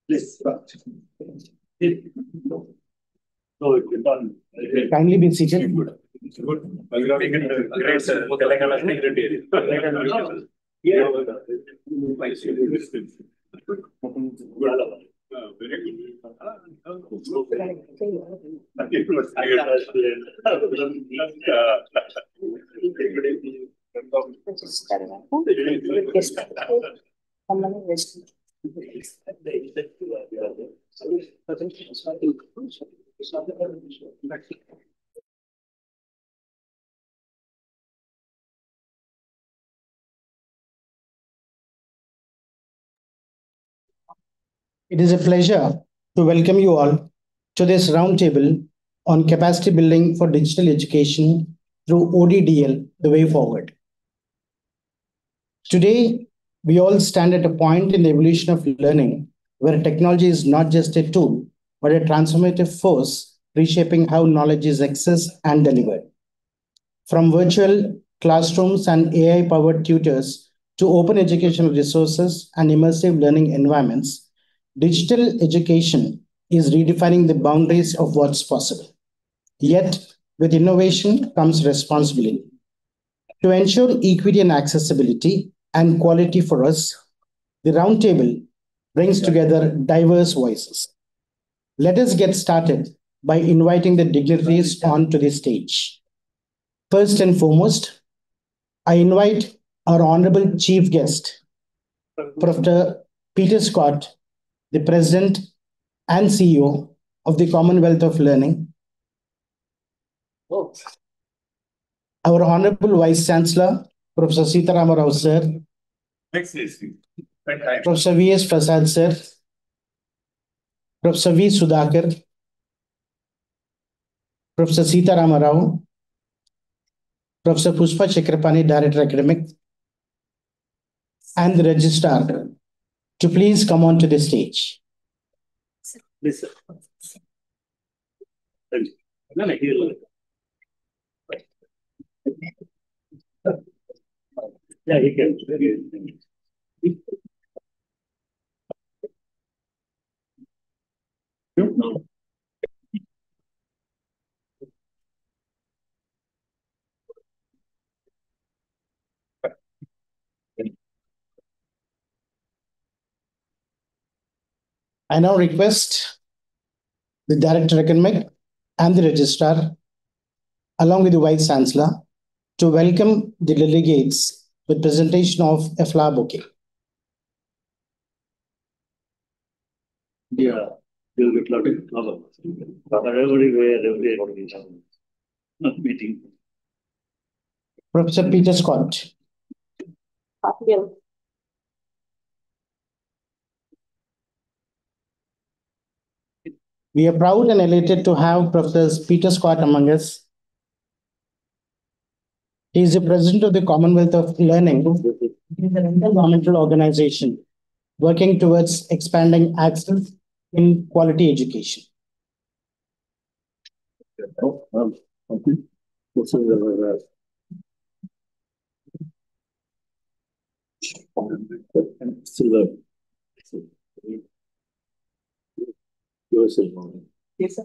Please. Kindly be seated. Great, sir. Telangana secretary. It is a pleasure to welcome you all to this roundtable on capacity building for digital education through ODDL, the way forward. Today, we all stand at a point in the evolution of learning where technology is not just a tool, but a transformative force reshaping how knowledge is accessed and delivered. From virtual classrooms and AI powered tutors to open educational resources and immersive learning environments, digital education is redefining the boundaries of what's possible. Yet, with innovation comes responsibility. To ensure equity and accessibility and quality for us, the roundtable brings together diverse voices. Let us get started by inviting the dignitaries onto the stage. First and foremost, I invite our honorable chief guest, Professor Peter Scott, the President and CEO of the Commonwealth of Learning, our Honorable Vice Chancellor, Professor Sitaram Rao Sir, Professor V.S. Prasad Sir, Professor V. Sudhakar, Professor Sitaram Rao, Professor Pushpa Chakrapani, Director Academic, and the Registrar to please come on to the stage. Please, sir. Yeah, he can. No. I now request the Director Academic and the Registrar, along with the Vice Chancellor, to welcome the delegates with presentation of a flower bouquet. Yeah, you'll get lot of flowers. Everywhere meeting. Professor Peter Scott. We are proud and elated to have Professor Peter Scott among us. He is the president of the Commonwealth of Learning, an intergovernmental organization working towards expanding access in quality education. Silver. Yes, sir.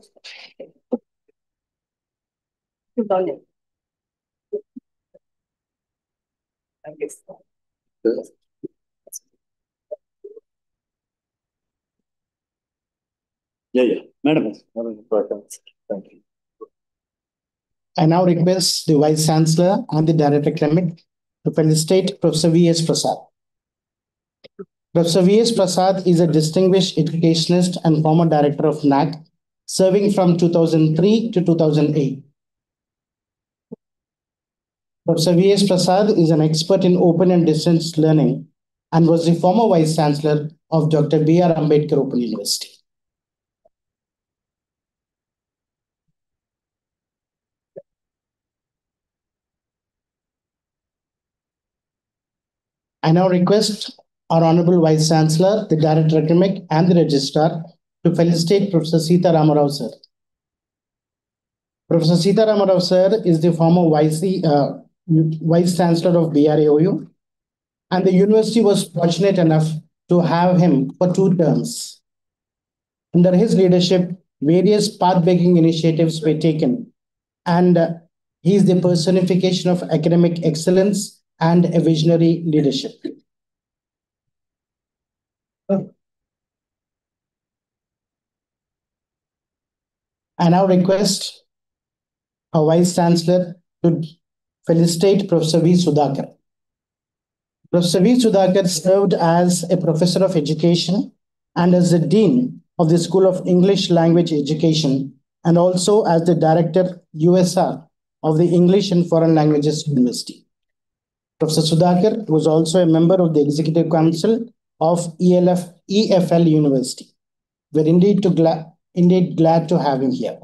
Yeah. Madam. Thank you. I now request the Vice Chancellor and the Director Academic to felicitate Professor V.S. Prasad. Professor V.S. Prasad is a distinguished educationist and former director of NAC, serving from 2003 to 2008. Professor V.S. Prasad is an expert in open and distance learning and was the former Vice Chancellor of Dr. B.R. Ambedkar Open University. I now request our Honorable Vice Chancellor, the Director Academic, and the Registrar to to felicitate Professor Sita Ramarao sir. Professor Sita Ramarao sir is the former Vice Chancellor of BRAOU, and the university was fortunate enough to have him for 2 terms. Under his leadership, various path-breaking initiatives were taken, and he is the personification of academic excellence and a visionary leadership. I now request our Vice Chancellor to felicitate Professor V. Sudhakar. Professor V. Sudhakar served as a professor of education and as the Dean of the School of English Language Education, and also as the Director USR of the English and Foreign Languages University. Professor Sudhakar was also a member of the Executive Council of EFL University. We're indeed glad to have him here.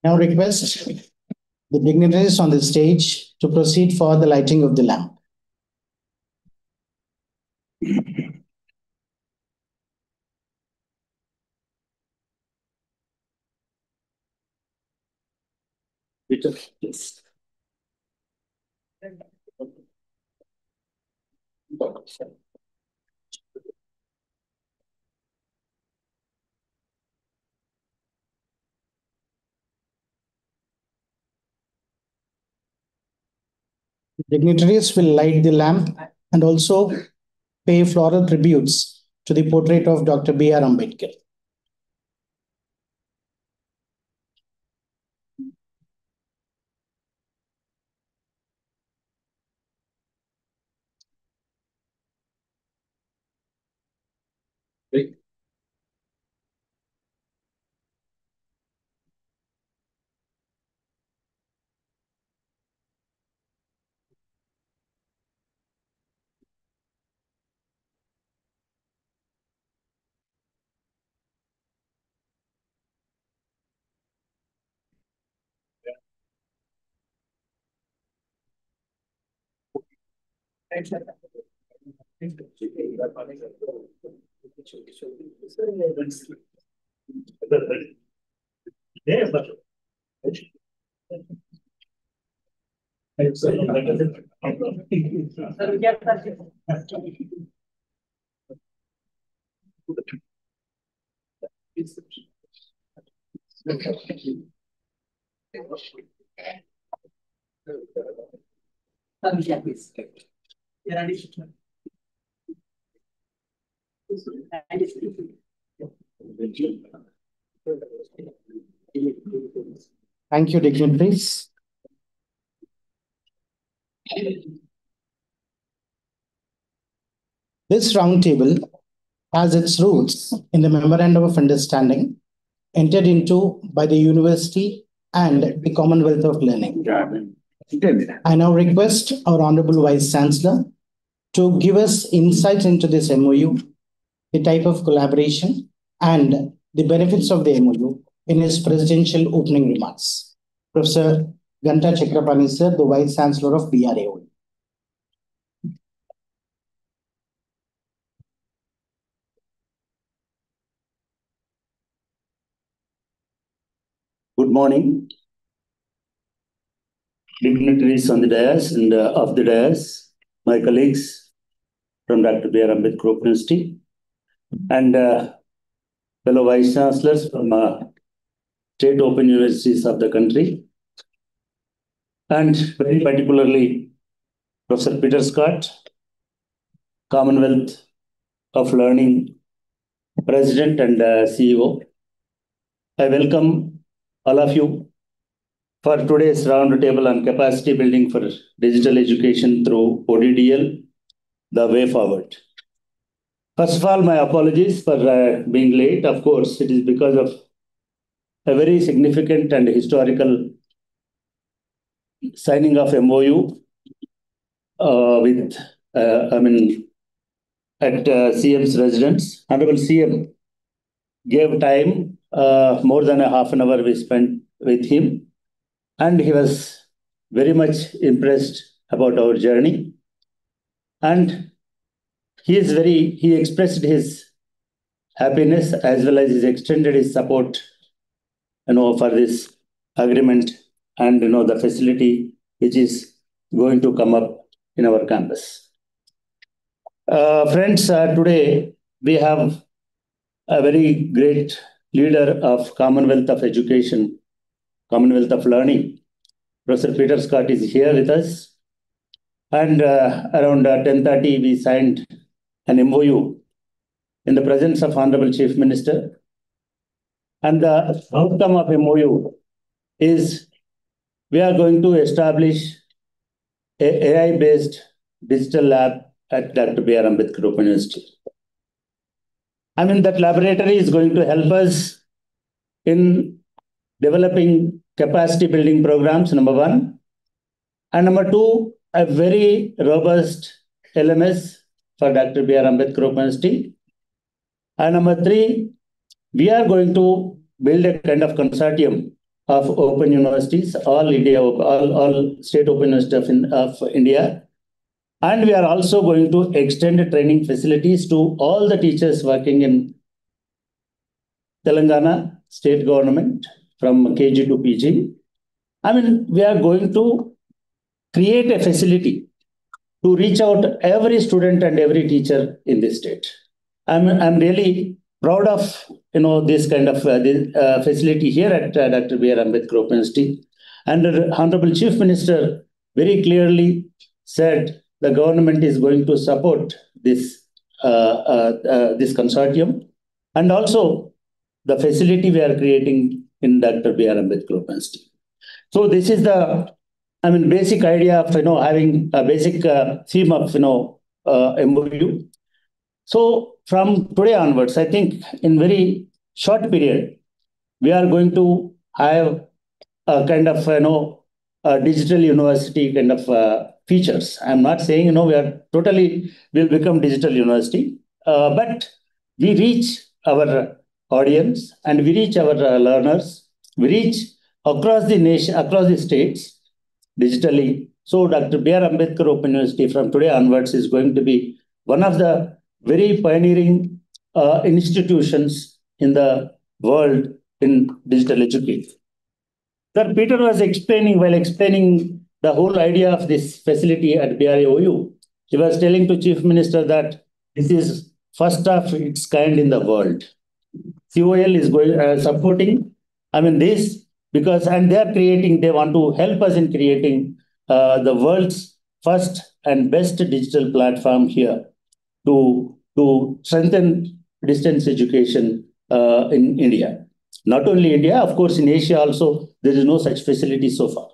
Now request the dignitaries on the stage to proceed for the lighting of the lamp. Yes. Dignitaries will light the lamp and also pay floral tributes to the portrait of Dr. B.R. Ambedkar. Thank you, dignitaries. This roundtable has its roots in the Memorandum of Understanding entered into by the University and the Commonwealth of Learning. I now request our Honorable Vice Chancellor to give us insight into this MOU, the type of collaboration, and the benefits of the MOU in his presidential opening remarks. Professor Ganta Chakrapani sir, the Vice Chancellor of BRAOU. Good morning, dignitaries on the dais and off the dais, my colleagues from Dr. B.R. Ambedkar Open University, and fellow vice chancellors from state open universities of the country, and very particularly Professor Peter Scott, Commonwealth of Learning President and CEO. I welcome all of you for today's roundtable on capacity building for digital education through ODDL, the way forward. First of all, my apologies for being late. Of course, it is because of a very significant and historical signing of MOU with, at CM's residence. Honorable CM gave time, more than a half an hour we spent with him. and he was very much impressed about our journey. And he expressed his happiness as well as he extended his support, for this agreement and the facility which is going to come up in our campus. Friends, today we have a very great leader of Commonwealth of Education, Commonwealth of Learning. Professor Peter Scott is here with us. And around 10:30, we signed an MOU in the presence of Honorable Chief Minister. And the outcome of MOU is we are going to establish a AI-based digital lab at Dr. B.R. Ambedkar Open University. That laboratory is going to help us in developing capacity building programs, number one. And number two, a very robust LMS for Dr. B.R. Ambedkar Open University. And number three, we are going to build a kind of consortium of open universities, all state open universities of India. And we are also going to extend training facilities to all the teachers working in Telangana state government from KG to PG. We are going to create a facility to reach out every student and every teacher in this state. I'm really proud of this kind of facility here at Dr. B.R. Ambedkar Open University. And the Honorable Chief Minister very clearly said the government is going to support this consortium and also the facility we are creating in Dr. B.R. Ambedkar Open University. So this is the basic idea of having a basic theme of MOU. So from today onwards, I think in very short period, we are going to have a kind of a digital university kind of features. I'm not saying we'll become digital university, but we reach our audience and we reach our learners. We reach across the nation, across the states digitally. So Dr. B.R. Ambedkar Open University from today onwards is going to be one of the very pioneering institutions in the world in digital education. Sir Peter was while explaining the whole idea of this facility at BRAOU, he was telling to Chief Minister that this is first of its kind in the world. COL is going supporting, this because, and they want to help us in creating the world's first and best digital platform here to strengthen distance education in India. Not only India, of course, in Asia also, there is no such facility so far.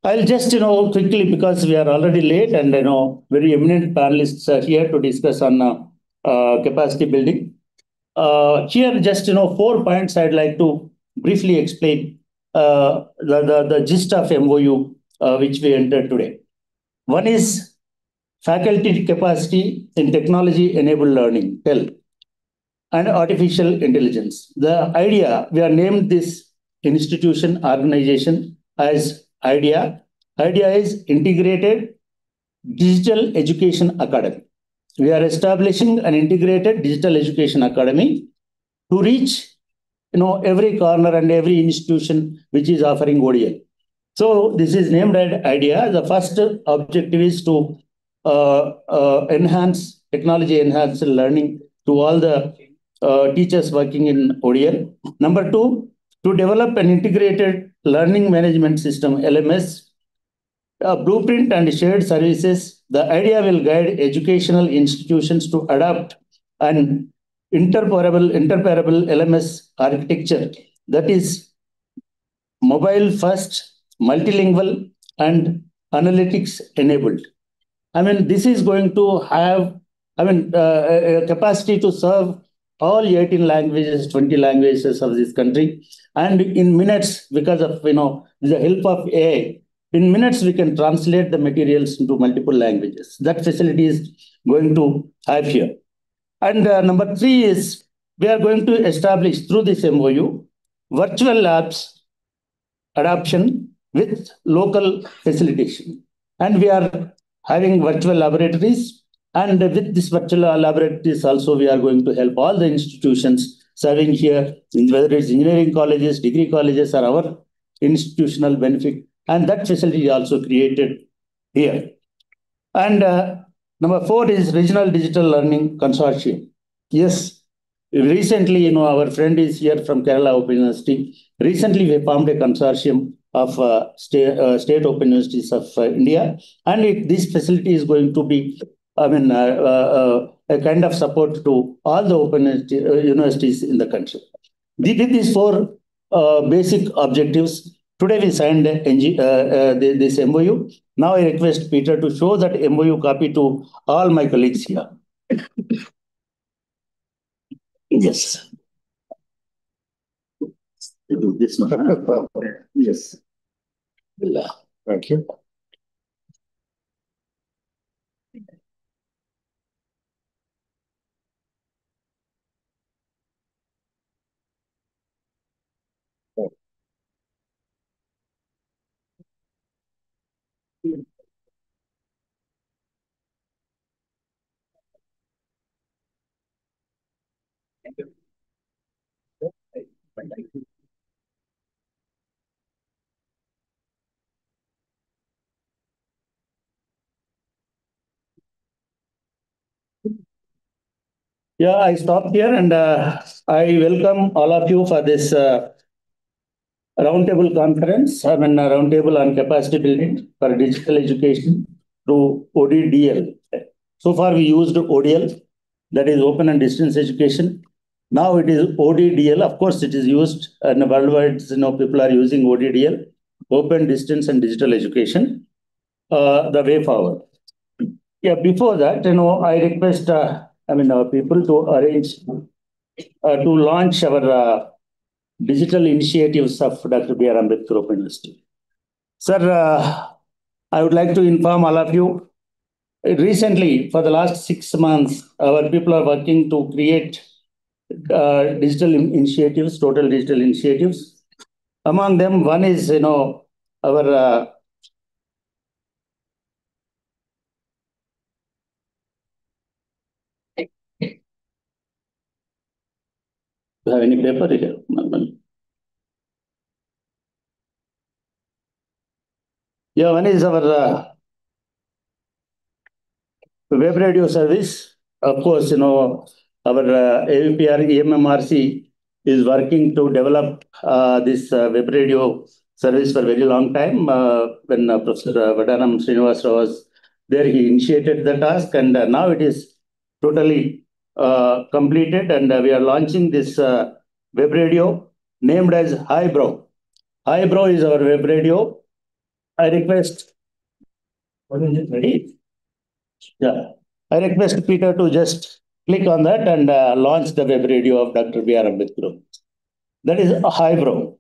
I'll just, quickly, because we are already late and, very eminent panelists are here to discuss on capacity building. Here, just, 4 points I'd like to briefly explain the gist of MOU which we entered today. One is faculty capacity in technology-enabled learning, TEL, and artificial intelligence. The idea, we are named this institution, organization as IDEA. IDEA is Integrated Digital Education Academy. We are establishing an integrated digital education academy to reach every corner and every institution which is offering ODL. So this is named as IDEA. The first objective is to enhance technology-enhanced learning to all the teachers working in ODL. Number two, to develop an integrated learning management system, LMS, blueprint and shared services. The idea will guide educational institutions to adopt an interoperable LMS architecture that is mobile first, multilingual, and analytics enabled. This is going to have a capacity to serve all 18 languages, 20 languages of this country. And in minutes, because of with the help of AI, in minutes we can translate the materials into multiple languages. That facility is going to have here. And number three is we are going to establish through this MOU virtual labs adoption with local facilitation. And we are having virtual laboratories. And with this virtual laboratories also, we are going to help all the institutions serving here, whether it's engineering colleges, degree colleges, or our institutional benefit. And that facility is also created here. And number 4 is Regional Digital Learning Consortium. Yes, recently, our friend is here from Kerala Open University. Recently, we formed a consortium of state open universities of India, and this facility is going to be, a kind of support to all the open universities in the country. With these 4 basic objectives, today we signed this MOU. Now I request Peter to show that MOU copy to all my colleagues here. Yes. Do this one. Yes. Thank you. Yeah, I stop here and I welcome all of you for this roundtable conference. Roundtable on capacity building for digital education through ODDL. So far, we used ODL, that is open and distance education. Now it is ODDL. Of course, it is used and worldwide. People are using ODDL, open distance and digital education. The way forward. Yeah, before that, I request, our people to arrange to launch our digital initiatives of Dr. B.R. Ambedkar Open University. Sir, I would like to inform all of you. Recently, for the last 6 months, our people are working to create digital initiatives, total digital initiatives. Among them, one is, our do you have any paper here? Yeah, one is our web radio service. Of course, our AVPR EMMRC is working to develop this web radio service for a very long time. When Professor Vadanam Srinivasrao was there, he initiated the task, and now it is totally completed, and we are launching this web radio named as Highbrow. Highbrow is our web radio. I request. What is it ready? Yeah. I request Peter to just click on that and launch the web radio of Dr. B.R. Ambedkar. That is a highbrow.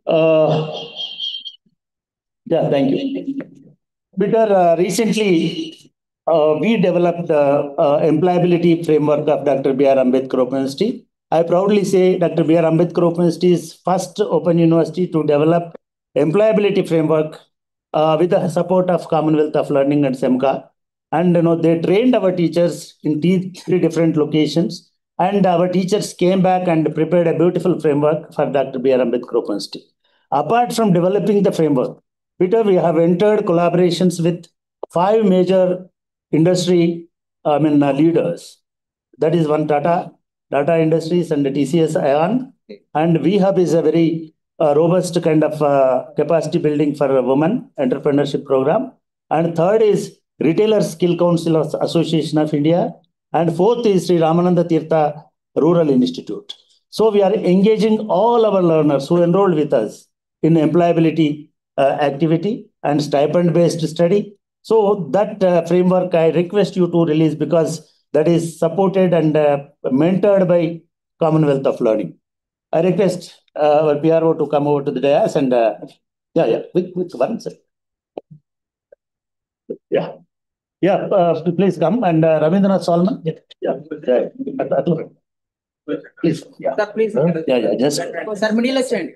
Uh, yeah, thank you. Peter, recently we developed the employability framework of Dr. B.R. Ambedkar Open University. I proudly say Dr. B.R. Ambedkar Open University is first open university to develop employability framework with the support of Commonwealth of Learning and SEMCA. And they trained our teachers in three different locations. And our teachers came back and prepared a beautiful framework for Dr. B.R. Ambedkar Open University. Apart from developing the framework, Peter, we have entered collaborations with five major industry leaders. That is one Tata Industries and TCS Ion. And VHub is a very robust kind of capacity building for a women entrepreneurship program. And third is Retailer Skill Council Association of India. And fourth is Sri Ramananda Tirtha Rural Institute. So we are engaging all our learners who enrolled with us in employability activity and stipend-based study. So that framework I request you to release because that is supported and mentored by Commonwealth of Learning. I request our PRO to come over to the dais and quick one, sir. Please come and Ravindranath Solman. Please. Sir, please. Just. Sir, middle stand.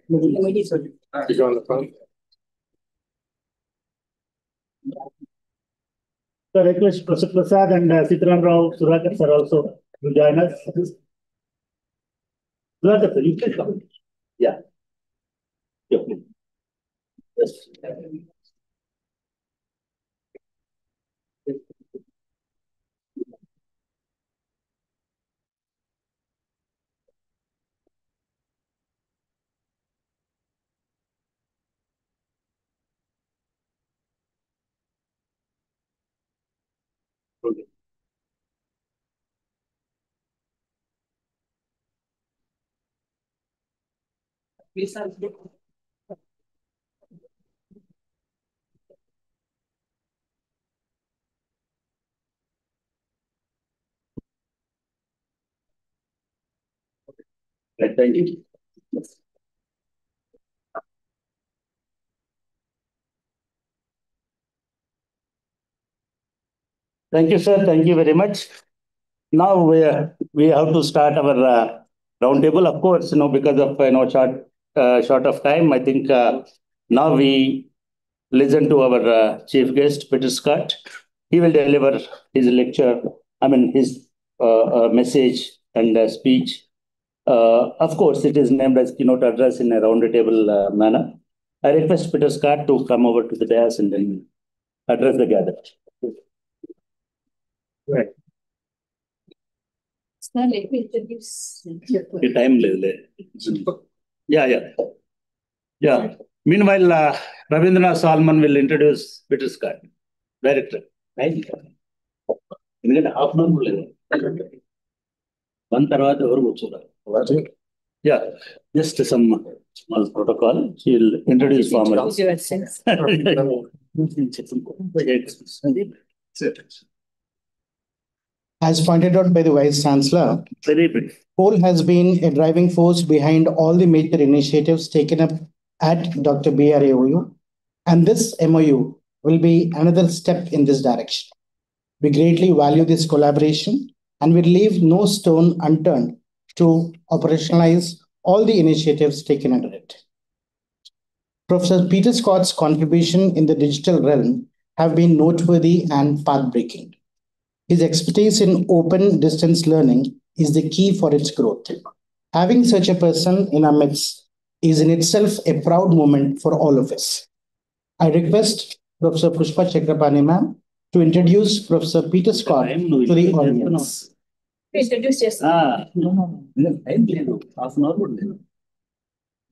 So request Professor Prasad and Sitaram Rao Surakar sir also to join us. Surakar sir, you please come. Yeah. Please. Yes. Please, sir. Thank you. Thank you, sir. Thank you very much. Now we have to start our roundtable. Of course, because of short of time, I think now we listen to our chief guest, Peter Scott. He will deliver his lecture. His message and speech. Of course, it is named as keynote address in a roundtable manner. I request Peter Scott to come over to the dais and then address the gathering. Right. Sir, let me introduce. Time Yeah. Meanwhile, Rabindranath Salman will introduce Peter Scott, director. Right? Half an hour. One tarvata Yeah, just some small protocol. She'll introduce formally. As pointed out by the Vice Chancellor, coal has been a driving force behind all the major initiatives taken up at Dr. BRAOU, and this MOU will be another step in this direction. We greatly value this collaboration and will leave no stone unturned to operationalize all the initiatives taken under it. Professor Peter Scott's contribution in the digital realm have been noteworthy and path-breaking. His expertise in open distance learning is the key for its growth. Having such a person in our midst is in itself a proud moment for all of us. I request Professor Pushpa Chakrapani ma'am to introduce Professor Peter Scott to the audience. Introduce yourself. Half an hour.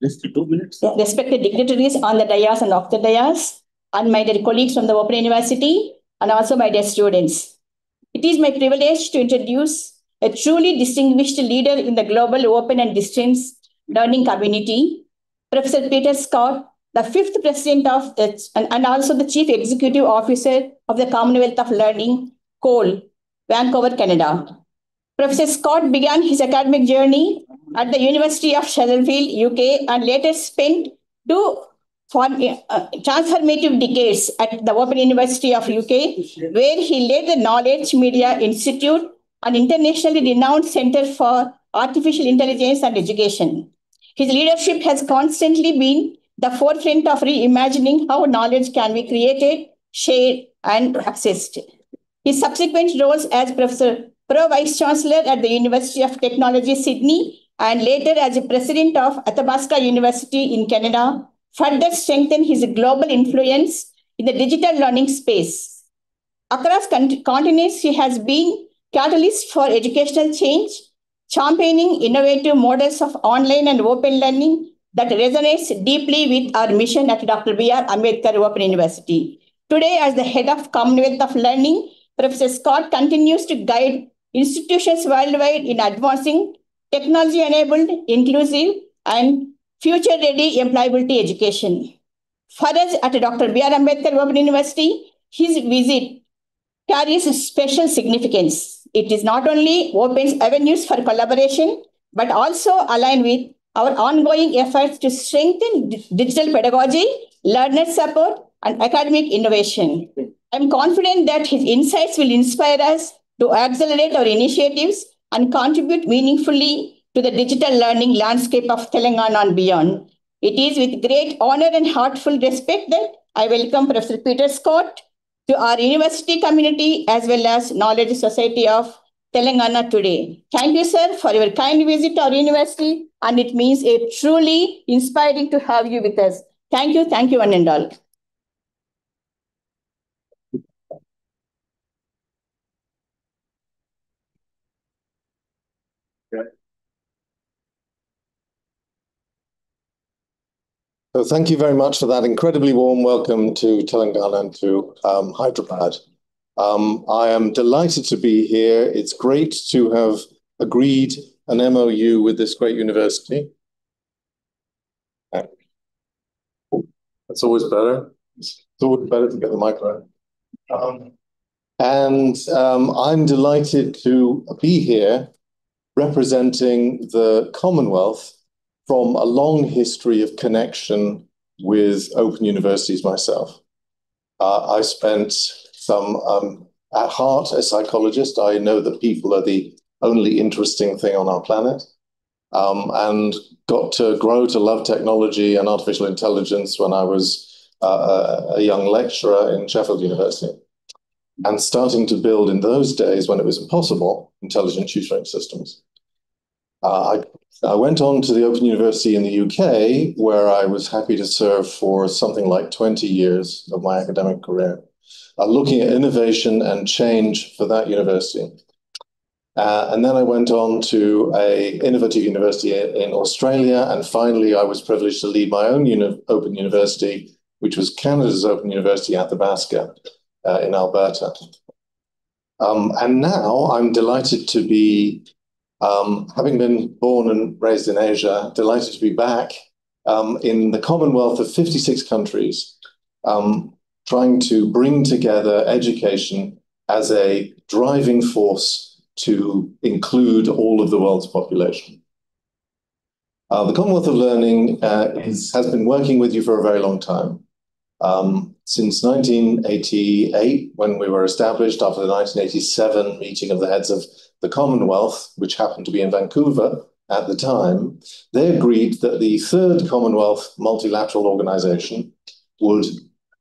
Just 2 minutes. Respected dignitaries on the dais and off the dais, and my dear colleagues from the Open University, and also my dear students. It is my privilege to introduce a truly distinguished leader in the global open and distance learning community, Professor Peter Scott, the 5th president of and also the chief executive officer of the Commonwealth of Learning, COLE, Vancouver, Canada. Professor Scott began his academic journey at the University of Sheffield, UK, and later spent do for transformative decades at the Open University of UK, where he led the Knowledge Media Institute, an internationally renowned center for artificial intelligence and education. His leadership has constantly been the forefront of reimagining how knowledge can be created, shared, and accessed. His subsequent roles as Pro Vice Chancellor at the University of Technology, Sydney, and later as President of Athabasca University in Canada, further strengthened his global influence in the digital learning space. Across continents, he has been catalyst for educational change, championing innovative models of online and open learning that resonates deeply with our mission at Dr. B.R. Ambedkar Open University. Today, as the head of Commonwealth of Learning, Professor Scott continues to guide institutions worldwide in advancing technology-enabled, inclusive, and future-ready employability education. For us at Dr. B.R. Ambedkar Open University, his visit carries special significance. It is not only opens avenues for collaboration, but also align with our ongoing efforts to strengthen digital pedagogy, learner support, and academic innovation. I'm confident that his insights will inspire us to accelerate our initiatives and contribute meaningfully to the digital learning landscape of Telangana and beyond. It is with great honor and heartful respect that I welcome Professor Peter Scott to our university community as well as Knowledge Society of Telangana today. Thank you, sir, for your kind visit to our university, and it means a truly inspiring to have you with us. Thank you, one and all. So thank you very much for that incredibly warm welcome to Telangana and to Hyderabad. I am delighted to be here. It's great to have agreed an MOU with this great university. That's always better. It's always better to get the microphone. I'm delighted to be here representing the Commonwealth from a long history of connection with open universities myself. I spent some, at heart, a psychologist. I know that people are the only interesting thing on our planet, and got to grow to love technology and artificial intelligence when I was a young lecturer in Sheffield University, and starting to build in those days when it was impossible, intelligent tutoring systems. I went on to the Open University in the UK, where I was happy to serve for something like 20 years of my academic career, looking at innovation and change for that university. And then I went on to an innovative university in Australia, and finally I was privileged to lead my own Open University, which was Canada's Open University, Athabasca, in Alberta. And now I'm delighted to be having been born and raised in Asia, delighted to be back in the Commonwealth of 56 countries, trying to bring together education as a driving force to include all of the world's population. The Commonwealth of Learning has been working with you for a very long time. Since 1988, when we were established after the 1987 meeting of the heads of the Commonwealth, which happened to be in Vancouver at the time, they agreed that the third Commonwealth multilateral organization would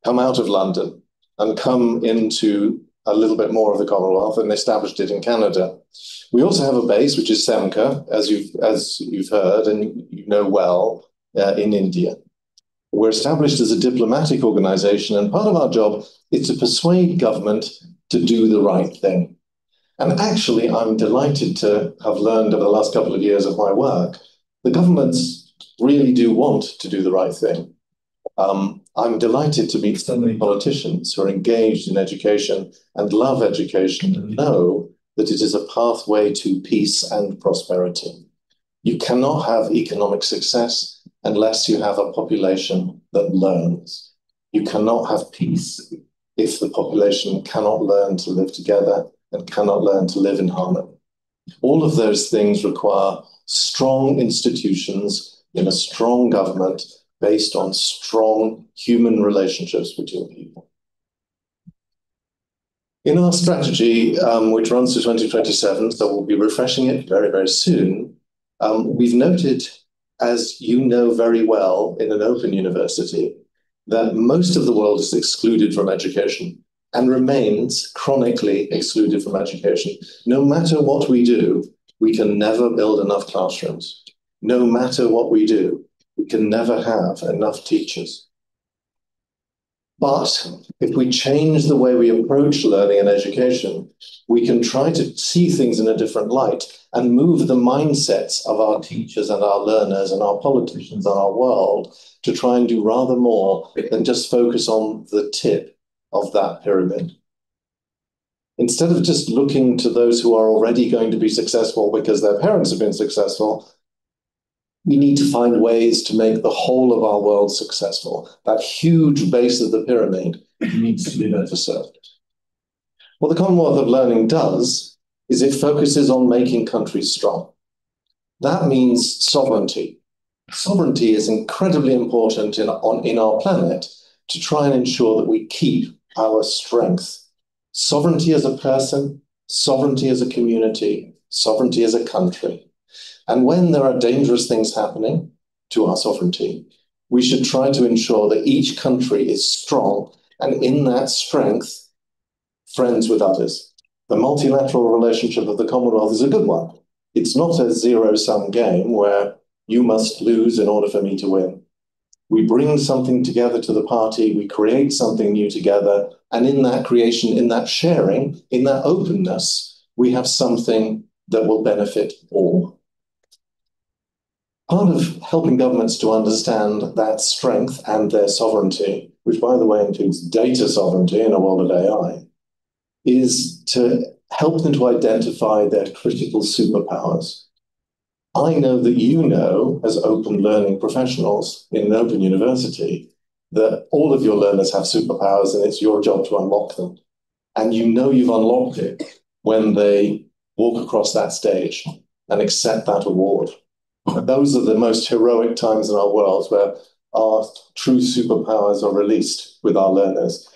come out of London and come into a little bit more of the Commonwealth, and established it in Canada. We also have a base, which is SEMCA, as you've heard and you know well, in India. We're established as a diplomatic organization, and part of our job is to persuade government to do the right thing. And actually, I'm delighted to have learned over the last couple of years of my work, the governments really do want to do the right thing. I'm delighted to meet so many politicians who are engaged in education and love education and know that it is a pathway to peace and prosperity. You cannot have economic success unless you have a population that learns. You cannot have peace if the population cannot learn to live together and cannot learn to live in harmony. All of those things require strong institutions in a strong government based on strong human relationships between people. In our strategy, which runs to 2027, so we'll be refreshing it very, very soon, we've noted, as you know very well in an open university, that most of the world is excluded from education and remains chronically excluded from education. No matter what we do, we can never build enough classrooms. No matter what we do, we can never have enough teachers. But if we change the way we approach learning and education, we can try to see things in a different light and move the mindsets of our teachers and our learners and our politicians and our world to try and do rather more than just focus on the tip of that pyramid. Instead of just looking to those who are already going to be successful because their parents have been successful, we need to find ways to make the whole of our world successful. That huge base of the pyramid needs to be better served. What the Commonwealth of Learning does is it focuses on making countries strong. That means sovereignty. Sovereignty is incredibly important in our planet to try and ensure that we keep our strength. Sovereignty as a person, sovereignty as a community, sovereignty as a country. And when there are dangerous things happening to our sovereignty, we should try to ensure that each country is strong and in that strength, friends with others. The multilateral relationship of the Commonwealth is a good one. It's not a zero-sum game where you must lose in order for me to win. We bring something together to the party, we create something new together, and in that creation, in that sharing, in that openness, we have something that will benefit all. Part of helping governments to understand that strength and their sovereignty, which by the way includes data sovereignty in a world of AI, is to help them to identify their critical superpowers. I know that you know, as open learning professionals in an open university, that all of your learners have superpowers and it's your job to unlock them. And you know you've unlocked it when they walk across that stage and accept that award. Those are the most heroic times in our world where our true superpowers are released with our learners.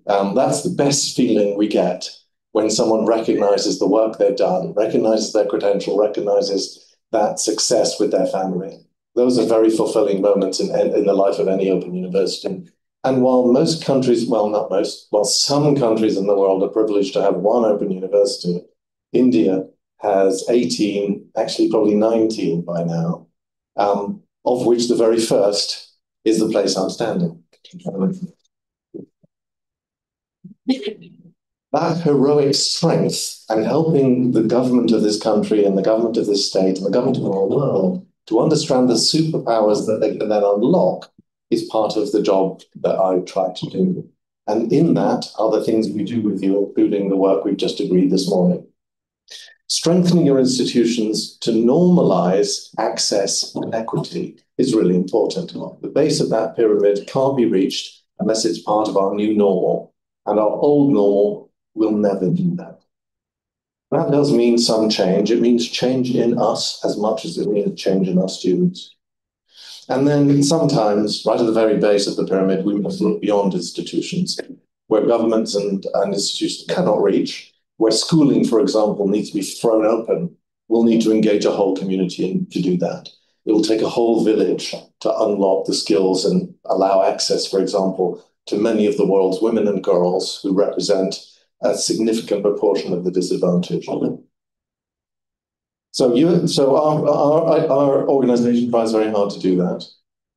That's the best feeling we get when someone recognizes the work they've done, recognizes their credential, recognizes that success with their family. Those are very fulfilling moments in the life of any open university. And while most countries, well, not most, while some countries in the world are privileged to have one open university, India has 18, actually probably 19 by now, of which the very first is the place I'm standing. That heroic strength and helping the government of this country and the government of this state and the government of the whole world to understand the superpowers that they can then unlock is part of the job that I try to do. And in that are the things we do with you, including the work we've just agreed this morning. Strengthening your institutions to normalize access and equity is really important. The base of that pyramid can't be reached unless it's part of our new normal, and our old normal will never do that. That does mean some change. It means change in us as much as it means change in our students. And then sometimes, right at the very base of the pyramid, we must look beyond institutions, where governments and institutions cannot reach, where schooling, for example, needs to be thrown open. We'll need to engage a whole community to do that. It will take a whole village to unlock the skills and allow access, for example, to many of the world's women and girls who represent a significant proportion of the disadvantaged. So our organization tries very hard to do that.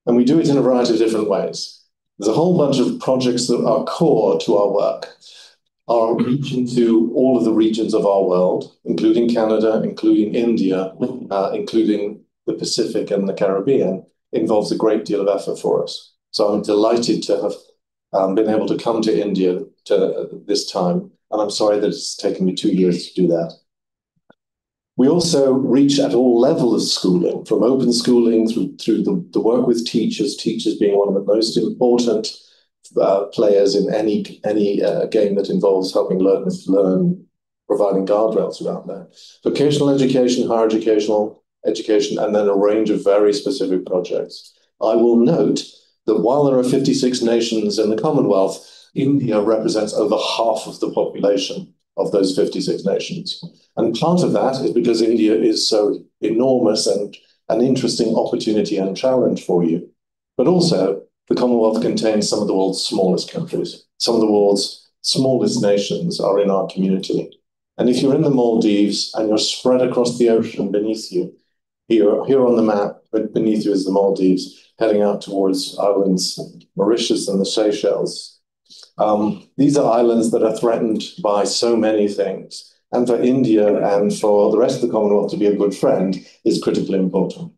And we do it in a variety of different ways. There's a whole bunch of projects that are core to our work. Our reach into all of the regions of our world, including Canada, including India, including the Pacific and the Caribbean, involves a great deal of effort for us. So I'm delighted to have been able to come to India this time, and I'm sorry that it's taken me 2 years to do that. We also reach at all levels of schooling, from open schooling through the work with teachers being one of the most important players in any game that involves helping learners learn, providing guardrails around that. Vocational education, higher education, and then a range of very specific projects. I will note that while there are 56 nations in the Commonwealth, India represents over half of the population of those 56 nations. And part of that is because India is so enormous and an interesting opportunity and challenge for you. But also, the Commonwealth contains some of the world's smallest countries. Some of the world's smallest nations are in our community. And if you're in the Maldives and you're spread across the ocean beneath you, here on the map, beneath you is the Maldives, heading out towards islands, Mauritius and the Seychelles. These are islands that are threatened by so many things. And for India and for the rest of the Commonwealth to be a good friend is critically important.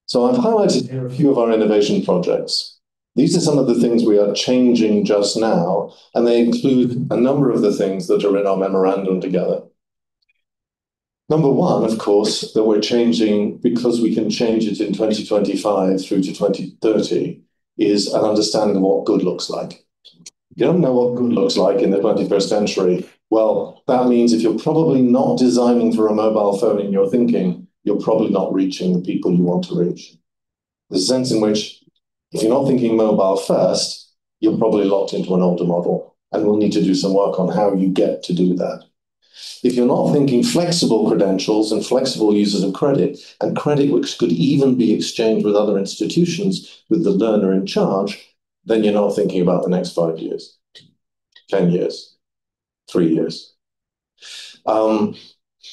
So I've highlighted here a few of our innovation projects. These are some of the things we are changing just now, and they include a number of the things that are in our memorandum together. Number one, of course, that we're changing because we can change it in 2025 through to 2030 is an understanding of what good looks like. You don't know what good looks like in the 21st century. Well, that means if you're probably not designing for a mobile phone in your thinking, you're probably not reaching the people you want to reach. There's a sense in which if you're not thinking mobile first, you're probably locked into an older model, and we'll need to do some work on how you get to do that. If you're not thinking flexible credentials and flexible uses of credit, and credit which could even be exchanged with other institutions with the learner in charge, then you're not thinking about the next 5 years, 10 years, 3 years.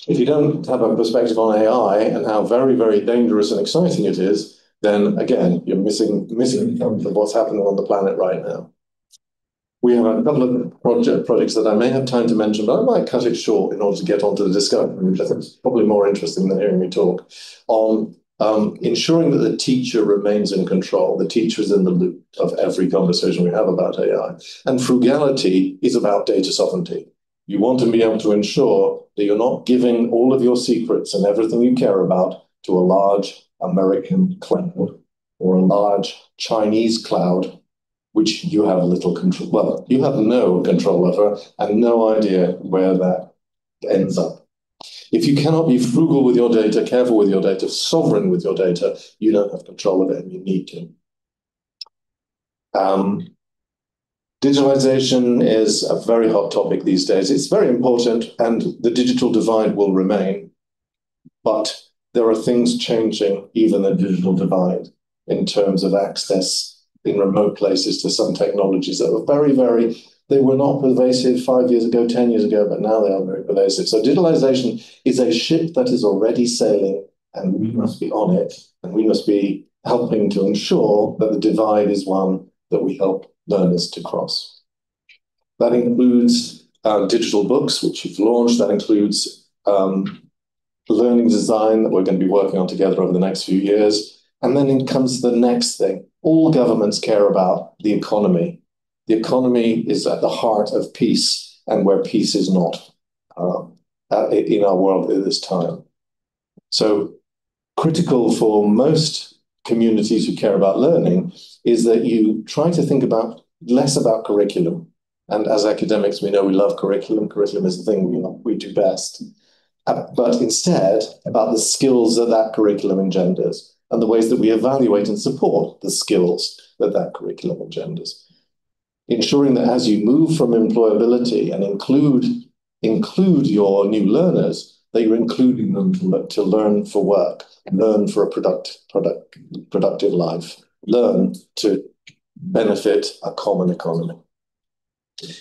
If you don't have a perspective on AI and how very, very dangerous and exciting it is, then again, you're missing what's happening on the planet right now. We have a couple of projects that I may have time to mention, but I might cut it short in order to get onto the discussion, which I think is probably more interesting than hearing me talk, on ensuring that the teacher remains in control. The teacher is in the loop of every conversation we have about AI. And frugality is about data sovereignty. You want to be able to ensure that you're not giving all of your secrets and everything you care about to a large American cloud or a large Chinese cloud, which you have little control. Well, you have no control over and no idea where that ends up. If you cannot be frugal with your data, careful with your data, sovereign with your data, you don't have control of it, and you need to. Digitalization is a very hot topic these days. It's very important, and the digital divide will remain. But there are things changing, even the digital divide, in terms of access in remote places to some technologies that were they were not pervasive 5 years ago, 10 years ago, but now they are very pervasive. So digitalization is a ship that is already sailing, and we must be on it, and we must be helping to ensure that the divide is one that we help learners to cross. That includes digital books, which you've launched. That includes learning design that we're going to be working on together over the next few years. And then it comes to the next thing. All governments care about the economy. The economy is at the heart of peace, and where peace is not in our world at this time. So critical for most communities who care about learning is that you try to think less about curriculum. And as academics, we know we love curriculum. Curriculum is the thing we do best. But instead, about the skills that curriculum engenders and the ways that we evaluate and support the skills that curriculum engenders. Ensuring that as you move from employability and include your new learners, that you're including them to learn for work, learn for a productive life, learn to benefit a common economy.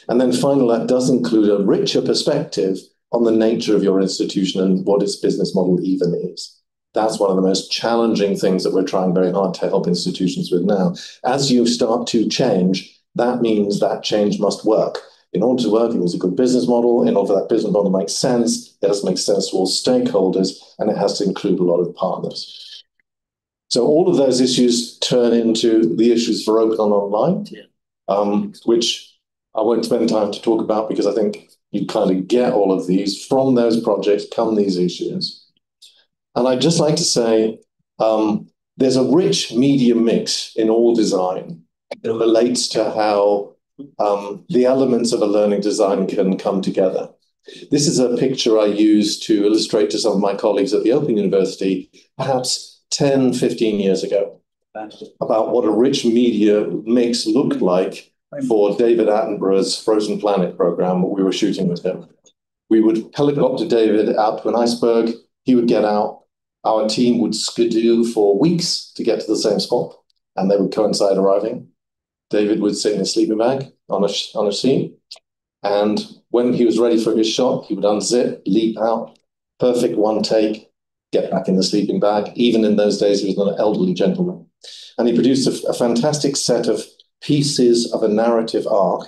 And then finally, that does include a richer perspective on the nature of your institution and what its business model even is. That's one of the most challenging things that we're trying very hard to help institutions with now. As you start to change, that means that change must work. In order to work, it needs a good business model. In order for that business model to make sense, it has to make sense to all stakeholders, and it has to include a lot of partners. So all of those issues turn into the issues for Open Online, which I won't spend time to talk about because I think you kind of get all of these. From those projects come these issues. And I'd just like to say there's a rich media mix in all design that relates to how the elements of a learning design can come together. This is a picture I used to illustrate to some of my colleagues at the Open University, perhaps 10, 15 years ago. about what a rich media mix looked like for David Attenborough's Frozen Planet program that we were shooting with him. We would helicopter David out to an iceberg. He would get out. Our team would skidoo for weeks to get to the same spot, and they would coincide arriving. David would sit in a sleeping bag on a seat, and when he was ready for his shot, he would unzip, leap out, perfect one take, get back in the sleeping bag. Even in those days, he was an elderly gentleman. And he produced a fantastic set of pieces of a narrative arc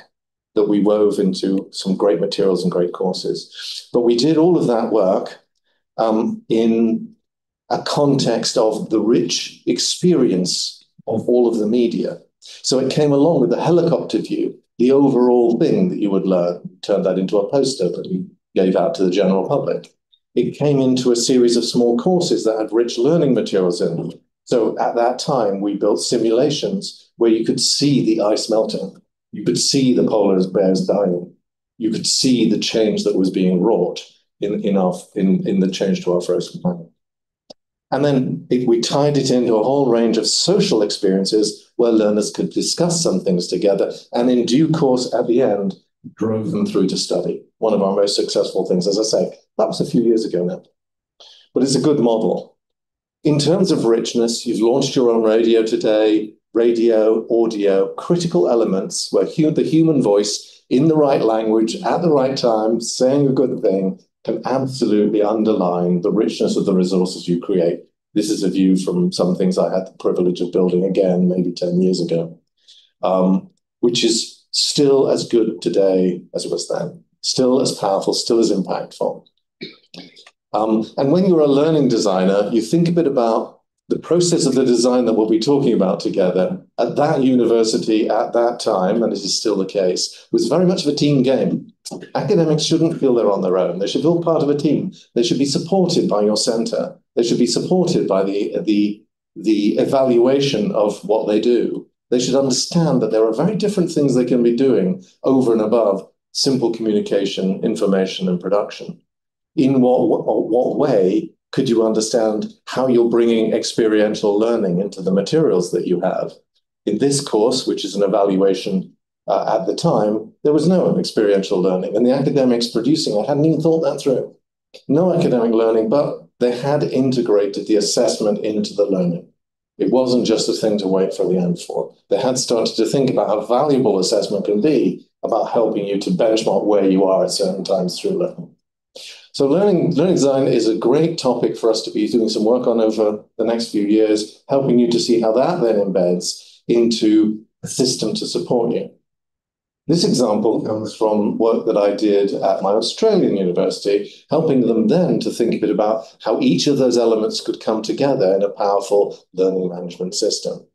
that we wove into some great materials and great courses. But we did all of that work in a context of the rich experience of all of the media. So it came along with the helicopter view, the overall thing that you would learn, turned that into a poster that we gave out to the general public. It came into a series of small courses that had rich learning materials in them. So at that time, we built simulations where you could see the ice melting. You could see the polar bears dying. You could see the change that was being wrought in the change to our frozen planet. And then we tied it into a whole range of social experiences where learners could discuss some things together, and in due course, at the end, drove them through to study. One of our most successful things, as I say, that was a few years ago now. But it's a good model. In terms of richness, you've launched your own radio today, radio, audio, critical elements where the human voice in the right language at the right time, saying a good thing, can absolutely underline the richness of the resources you create. This is a view from some things I had the privilege of building again, maybe 10 years ago, which is still as good today as it was then, still as powerful, still as impactful. And when you're a learning designer, you think a bit about the process of the design that we'll be talking about together. At that university, at that time, and this is still the case, was very much of a team game. Academics shouldn't feel they're on their own. They should feel part of a team. They should be supported by your center. They should be supported by the evaluation of what they do. They should understand that there are very different things they can be doing over and above simple communication, information, and production. In what way could you understand how you're bringing experiential learning into the materials that you have? In this course, which is an evaluation at the time, there was no experiential learning, and the academics producing it hadn't even thought that through. No academic learning, but they had integrated the assessment into the learning. It wasn't just a thing to wait for the end for. They had started to think about how valuable assessment can be about helping you to benchmark where you are at certain times through learning. So learning design is a great topic for us to be doing some work on over the next few years, helping you to see how that then embeds into a system to support you. This example comes from work that I did at my Australian university, helping them then to think a bit about how each of those elements could come together in a powerful learning management system.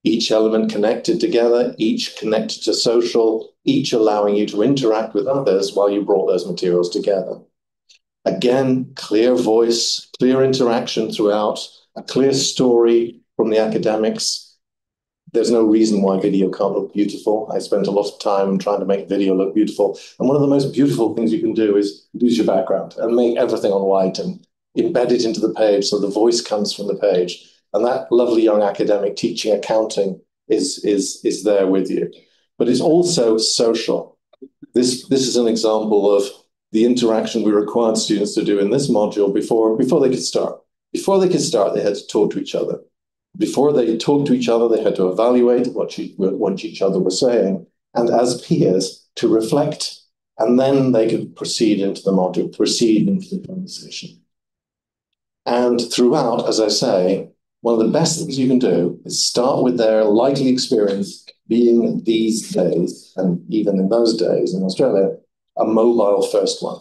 Each element connected together, each connected to social, each allowing you to interact with others while you brought those materials together. Again, clear voice, clear interaction throughout, a clear story from the academics. There's no reason why video can't look beautiful. I spent a lot of time trying to make video look beautiful. And one of the most beautiful things you can do is use your background and make everything on white and embed it into the page so the voice comes from the page. And that lovely young academic teaching accounting is there with you. But it's also social. This is an example of the interaction we required students to do in this module before they could start. Before they could start, they had to talk to each other. Before they talked to each other, they had to evaluate what each other was saying, and as peers, to reflect, and then they could proceed into the module, proceed into the conversation. And throughout, as I say, one of the best things you can do is start with their likely experience being these days, and even in those days in Australia, a mobile first one.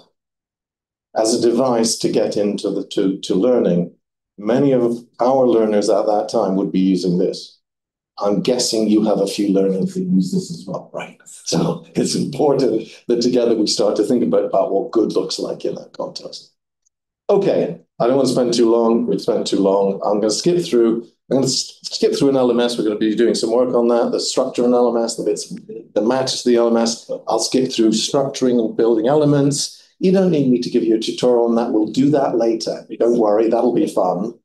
As a device to get into to learning, many of our learners at that time would be using this. I'm guessing you have a few learners who use this as well, right? So it's important that together we start to think about what good looks like in that context. Okay, I don't want to spend too long. We've spent too long. I'm going to skip through an LMS. We're going to be doing some work on that, the structure in LMS, the bits that matter to the LMS. I'll skip through structuring and building elements. You don't need me to give you a tutorial on that. We'll do that later. Don't worry, that'll be fun.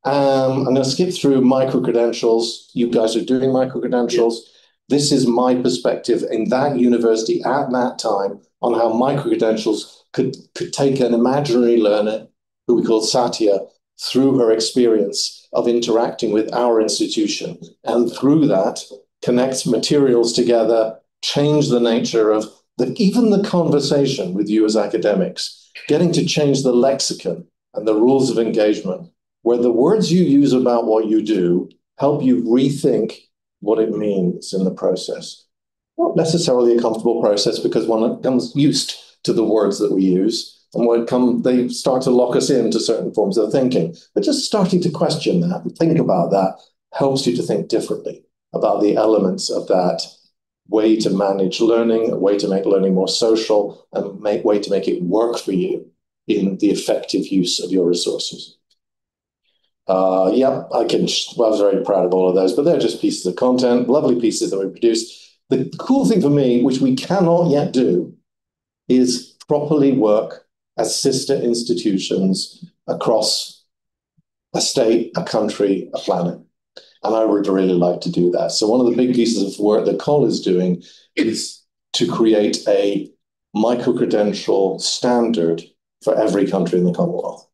I'm going to skip through micro-credentials. You guys are doing micro-credentials. Yeah. This is my perspective in that university at that time on how micro-credentials could take an imaginary learner, who we call Satya, through her experience of interacting with our institution. And through that, connect materials together, change the nature of even the conversation with you as academics, getting to change the lexicon and the rules of engagement, where the words you use about what you do help you rethink what it means in the process. Not necessarily a comfortable process, because one becomes used to the words that we use, and they start to lock us into certain forms of thinking. But just starting to question that and think about that helps you to think differently about the elements of that way to manage learning, a way to make learning more social, and a way to make it work for you in the effective use of your resources. I was very proud of all of those, but they're just pieces of content, lovely pieces that we produced. The cool thing for me, which we cannot yet do, is properly work as sister institutions across a state, a country, a planet. And I would really like to do that. So one of the big pieces of work that Col is doing is to create a micro-credential standard for every country in the Commonwealth.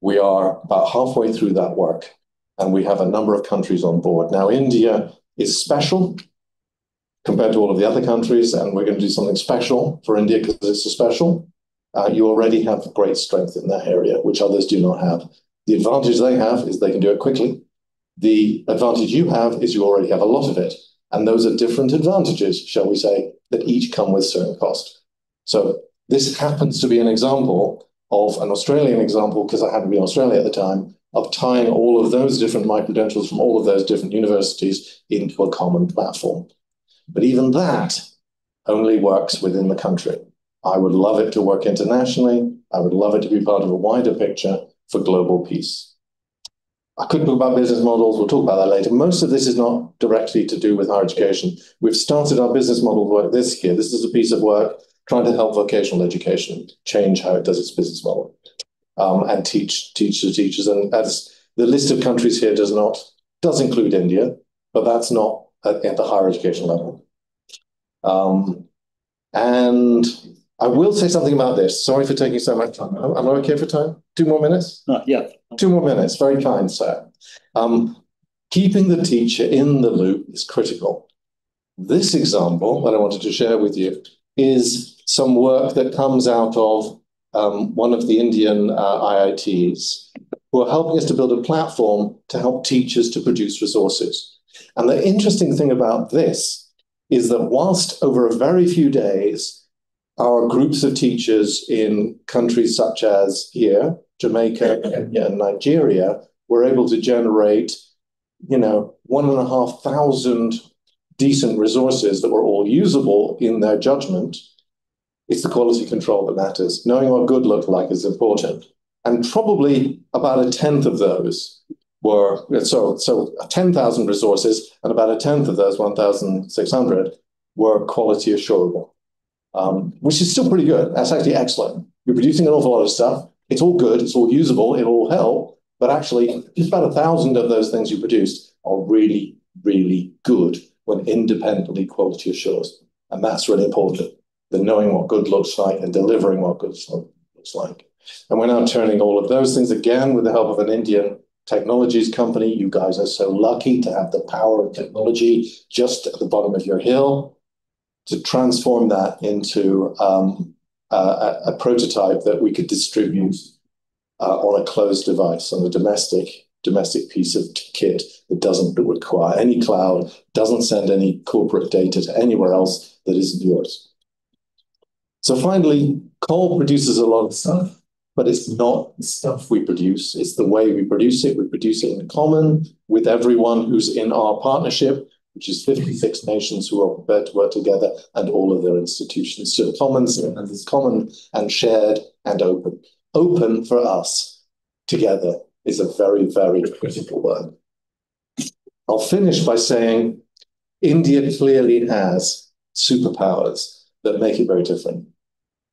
We are about halfway through that work, and we have a number of countries on board. Now, India is special compared to all of the other countries, and we're going to do something special for India because it's a special. You already have great strength in that area, which others do not have. The advantage they have is they can do it quickly. The advantage you have is you already have a lot of it. And those are different advantages, shall we say, that each come with certain cost. So this happens to be an example of an Australian example, because I had to be in Australia at the time, of tying all of those different micro-credentials from all of those different universities into a common platform. But even that only works within the country. I would love it to work internationally. I would love it to be part of a wider picture for global peace. I could talk about business models. We'll talk about that later. Most of this is not directly to do with higher education. We've started our business model work this year. This is a piece of work trying to help vocational education change how it does its business model, and teach the teachers. And as the list of countries here does include India, but that's not at the higher education level. And I will say something about this. Sorry for taking so much time. Am I okay for time? 2 more minutes? Yeah. 2 more minutes. Very kind, sir. Keeping the teacher in the loop is critical. This example that I wanted to share with you is some work that comes out of one of the Indian IITs, who are helping us to build a platform to help teachers to produce resources. And the interesting thing about this is that whilst over a very few days, our groups of teachers in countries such as here, Jamaica, Kenya, and Nigeria, were able to generate, 1,500 decent resources that were all usable in their judgment. It's the quality control that matters. Knowing what good looks like is important. And probably about a tenth of those were, so 10,000 resources, and about a tenth of those, 1,600, were quality assurable. Which is still pretty good. That's actually excellent. You're producing an awful lot of stuff. It's all good. It's all usable. It'll all help. But actually, just about 1,000 of those things you produced are really, really good when independently quality assures. And that's really important, the knowing what good looks like and delivering what good looks like. And we're now turning all of those things, again, with the help of an Indian technologies company. You guys are so lucky to have the power of technology just at the bottom of your hill, to transform that into a prototype that we could distribute on a closed device, on a domestic piece of kit that doesn't require any cloud, doesn't send any corporate data to anywhere else that isn't yours. So finally, Col produces a lot of stuff, but it's not the stuff we produce. It's the way we produce it. We produce it in common with everyone who's in our partnership, which is 56 nations who are prepared to work together, and all of their institutions. So common and shared and open. Open for us together is a very, very critical word. I'll finish by saying India clearly has superpowers that make it very different.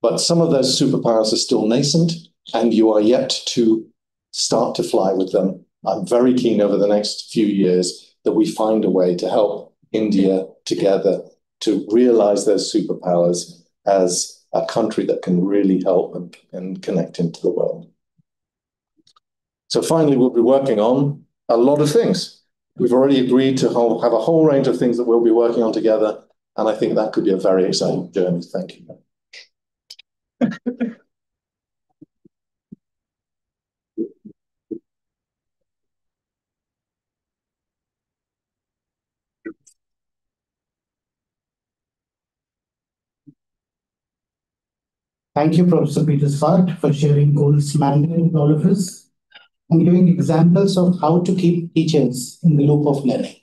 But some of those superpowers are still nascent, and you are yet to start to fly with them I'm very keen over the next few years that we find a way to help India together to realize their superpowers as a country that can really help and connect into the world. So finally, we'll be working on a lot of things. We've already agreed to have a whole range of things that we'll be working on together, and I think that could be a very exciting journey. Thank you. Thank you, Professor Peter Scott, for sharing Gold's mandate with all of us and giving examples of how to keep teachers in the loop of learning.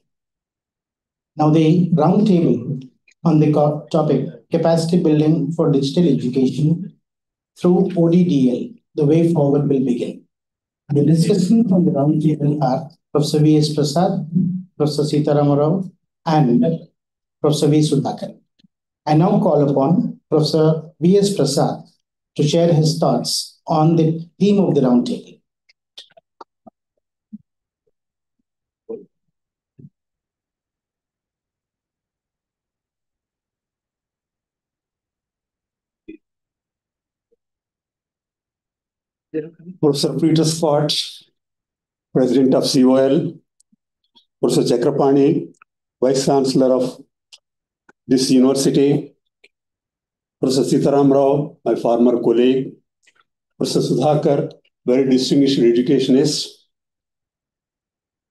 Now, the roundtable on the topic capacity building for digital education through Oddl, the way forward will begin. The discussions on the roundtable are Professor V.S. Prasad, Professor Sitaram Rao, and Professor V. Sudhakar. I now call upon Professor V.S. Prasad to share his thoughts on the theme of the roundtable. Professor Peter Scott, President of COL, Professor Chakrapani, Vice Chancellor of this university, Professor Sitaram Rao, my former colleague, Professor Sudhakar, very distinguished educationist,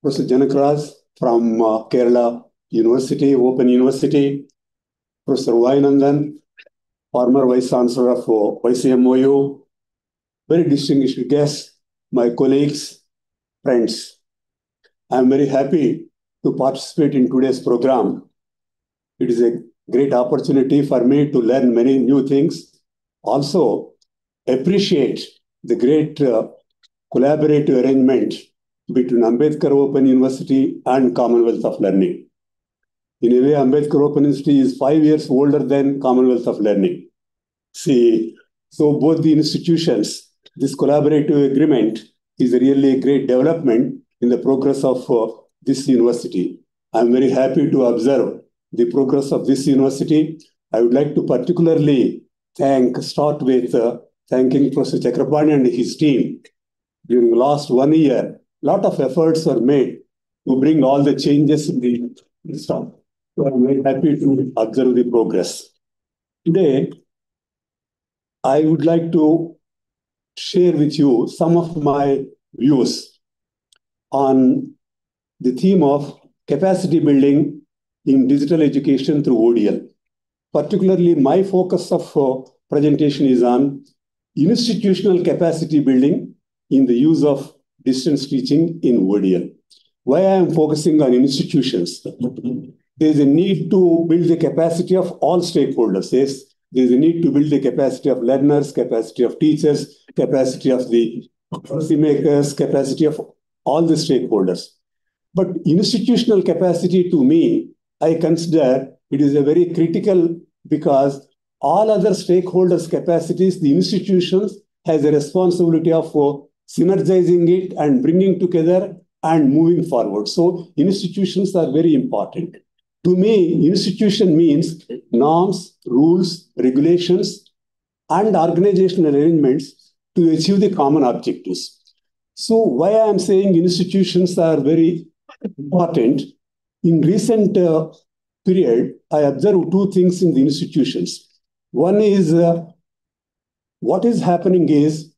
Professor Janakraj from Kerala University, Open University, Professor Vainandan, former Vice Chancellor of YCMOU, very distinguished guests, my colleagues, friends. I am very happy to participate in today's program. It is a great opportunity for me to learn many new things. Also, appreciate the great collaborative arrangement between Ambedkar Open University and Commonwealth of Learning. In a way, Ambedkar Open University is 5 years older than Commonwealth of Learning. See, so both the institutions, this collaborative agreement is really a great development in the progress of this university. I'm very happy to observe the progress of this university. I would like to particularly start with thanking Professor Chakrapani and his team. During the last 1 year, a lot of efforts were made to bring all the changes in the staff. So I'm very happy to observe the progress. Today, I would like to share with you some of my views on the theme of capacity building in digital education through Oddl. Particularly, my focus of presentation is on institutional capacity building in the use of distance teaching in Oddl. Why I am focusing on institutions? There is a need to build the capacity of all stakeholders. Yes, there is a need to build the capacity of learners, capacity of teachers, capacity of the policymakers, capacity of all the stakeholders. But institutional capacity, to me, I consider it is a very critical, because all other stakeholders' capacities, the institutions has a responsibility of synergizing it and bringing together and moving forward. So institutions are very important. To me, institution means norms, rules, regulations, and organizational arrangements to achieve the common objectives. So why I am saying institutions are very important, in recent period, I observed two things in the institutions. One is what is happening is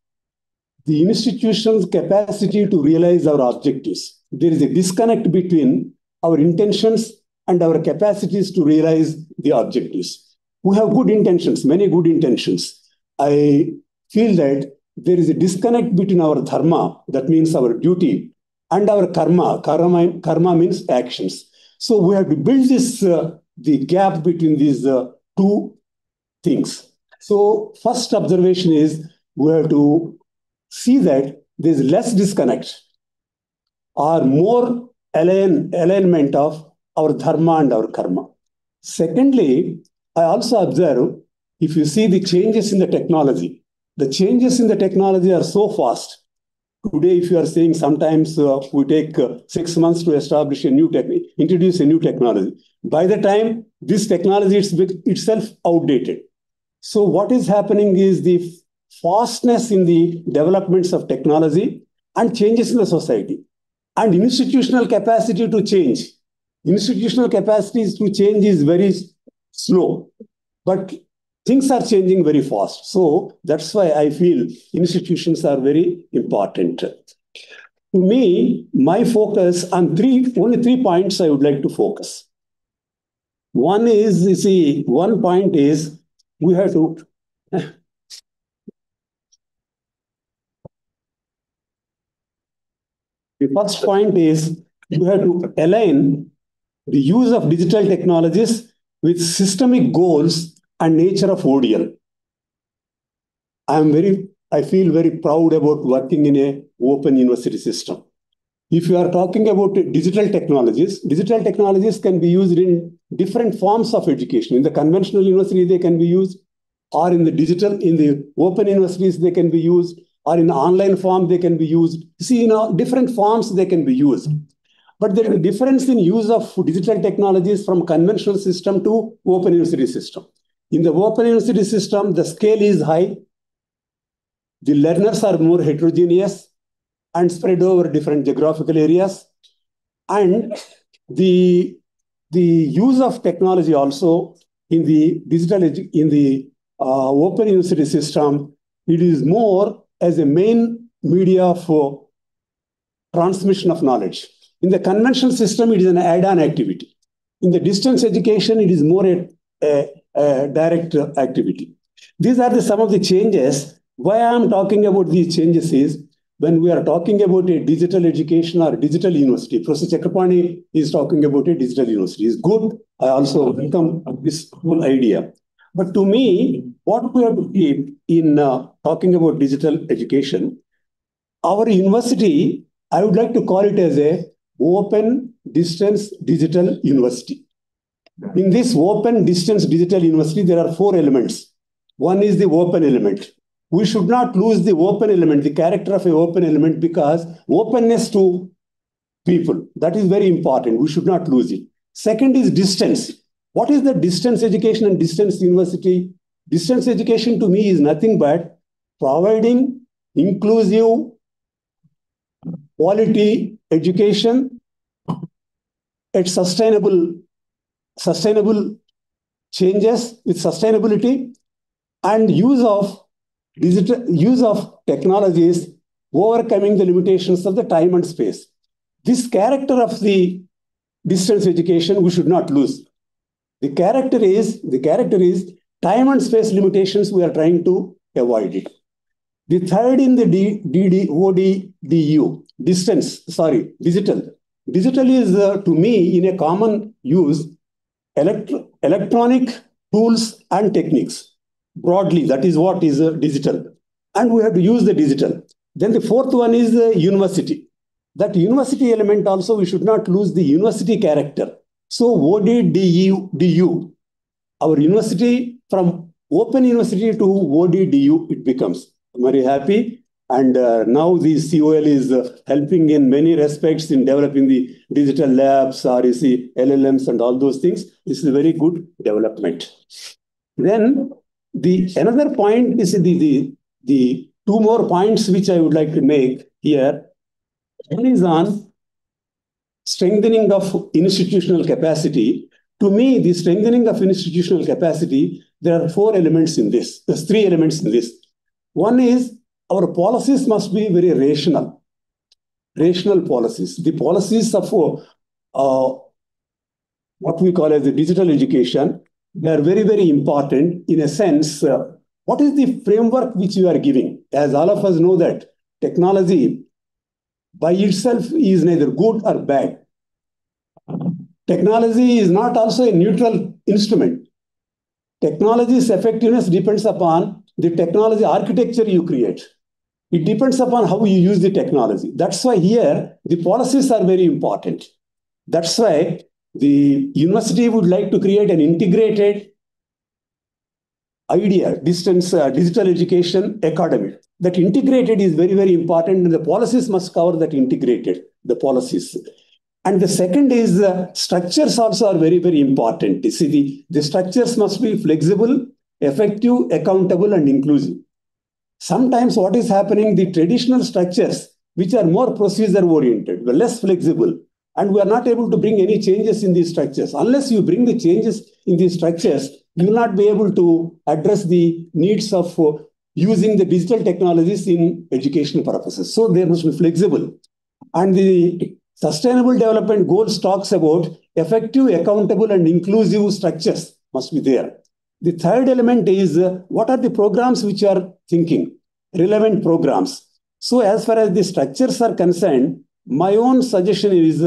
the institution's capacity to realize our objectives. There is a disconnect between our intentions and our capacities to realize the objectives. We have good intentions, many good intentions. I feel that there is a disconnect between our dharma, that means our duty, and our karma. Karma means actions. So we have to build this, the gap between these two things. So first observation is we have to see that there is less disconnect or more alignment of our dharma and our karma. Secondly, I also observe, if you see the changes in the technology are so fast. Today, if you are saying sometimes we take 6 months to establish a new introduce a new technology. By the time this technology is itself outdated. So what is happening is the fastness in the developments of technology and changes in the society and institutional capacity to change. Institutional capacities to change is very slow, but things are changing very fast. So that's why I feel institutions are very important. To me, my focus on only 3 points I would like to focus. One is, you see, one point is we have to the first point is we have to align the use of digital technologies with systemic goals and nature of ODL. I feel very proud about working in an open university system. If you are talking about digital technologies can be used in different forms of education. In the conventional university, they can be used, or in the open universities, they can be used, or in online form, they can be used. See, different forms they can be used. But there is a difference in use of digital technologies from conventional system to open university system. In the open university system, the scale is high. The learners are more heterogeneous and spread over different geographical areas. And the use of technology also in the open university system, it is more as a main media for transmission of knowledge. In the conventional system, it is an add-on activity. In the distance education, it is more a direct activity. These are some of the changes. Why I am talking about these changes is when we are talking about a digital education or digital university. Professor Chakrapani is talking about a digital university. It's good. I also welcome this whole idea. But to me, what we have to keep in talking about digital education, our university, I would like to call it as a open distance digital university. In this open distance digital university, there are 4 elements. One is the open element. We should not lose the open element, the character of an open element, because openness to people, that is very important. We should not lose it. Second is distance. What is the distance education and distance university? Distance education to me is nothing but providing inclusive, quality education at sustainable changes with sustainability and use of technologies overcoming the limitations of the time and space. This character of the distance education we should not lose. The character is time and space limitations. We are trying to avoid it. The third in the ODDU, digital. Digital is to me in a common use electronic tools and techniques. Broadly, that is what is digital. And we have to use the digital. Then the fourth one is the university. That university element also, we should not lose the university character. So ODDU, our university, from open university to ODDU, it becomes. I'm very happy. And now the COL is helping in many respects in developing the digital labs, REC, LLMs, and all those things. This is a very good development. Then another point is the 2 more points which I would like to make here. One is on strengthening of institutional capacity. To me, the strengthening of institutional capacity, there are 4 elements in this. There's 3 elements in this. One is our policies must be very rational. Rational policies. The policies of what we call as the digital education, they are very, very important in a sense. What is the framework which you are giving? As all of us know that technology by itself is neither good or bad. Technology is not also a neutral instrument. Technology's effectiveness depends upon the technology architecture you create. It depends upon how you use the technology. That's why here the policies are very important. That's why the university would like to create an integrated idea, digital education academy. That integrated is very, very important, and the policies must cover that integrated, the policies. And the second is structures also are very, very important. You see, the structures must be flexible, effective, accountable, and inclusive. Sometimes what is happening, the traditional structures, which are more procedure-oriented, were less flexible, and we are not able to bring any changes in these structures. Unless you bring the changes in these structures, you will not be able to address the needs of using the digital technologies in educational purposes. So they must be flexible. And the Sustainable Development Goals talks about effective, accountable, and inclusive structures must be there. The third element is what are the programs which are thinking, relevant programs. So as far as the structures are concerned, my own suggestion is,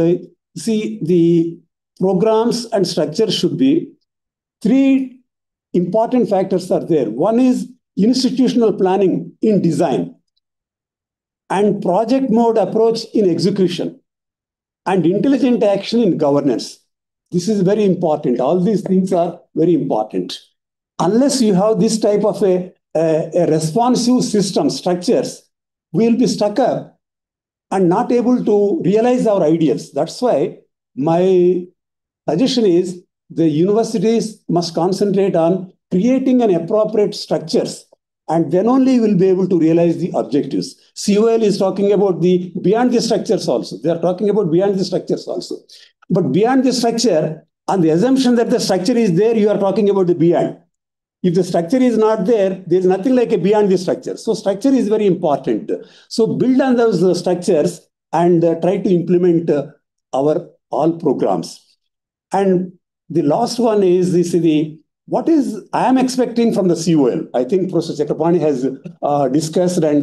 see, the programs and structures should be three important factors are there. One is institutional planning in design, and project mode approach in execution, and intelligent action in governance. This is very important. All these things are very important. Unless you have this type of a responsive system structures, we will be stuck up and not able to realize our ideas. That's why my suggestion is the universities must concentrate on creating an appropriate structures, and then only will be able to realize the objectives. COL is talking about the beyond the structures also. They are talking about beyond the structures also. But beyond the structure, on the assumption that the structure is there, you are talking about the beyond. If the structure is not there, there is nothing like a beyond the structure. So structure is very important. So build on those structures and try to implement our all programs. And the last one is what is I am expecting from the COL. I think Professor Chakrapani has discussed, and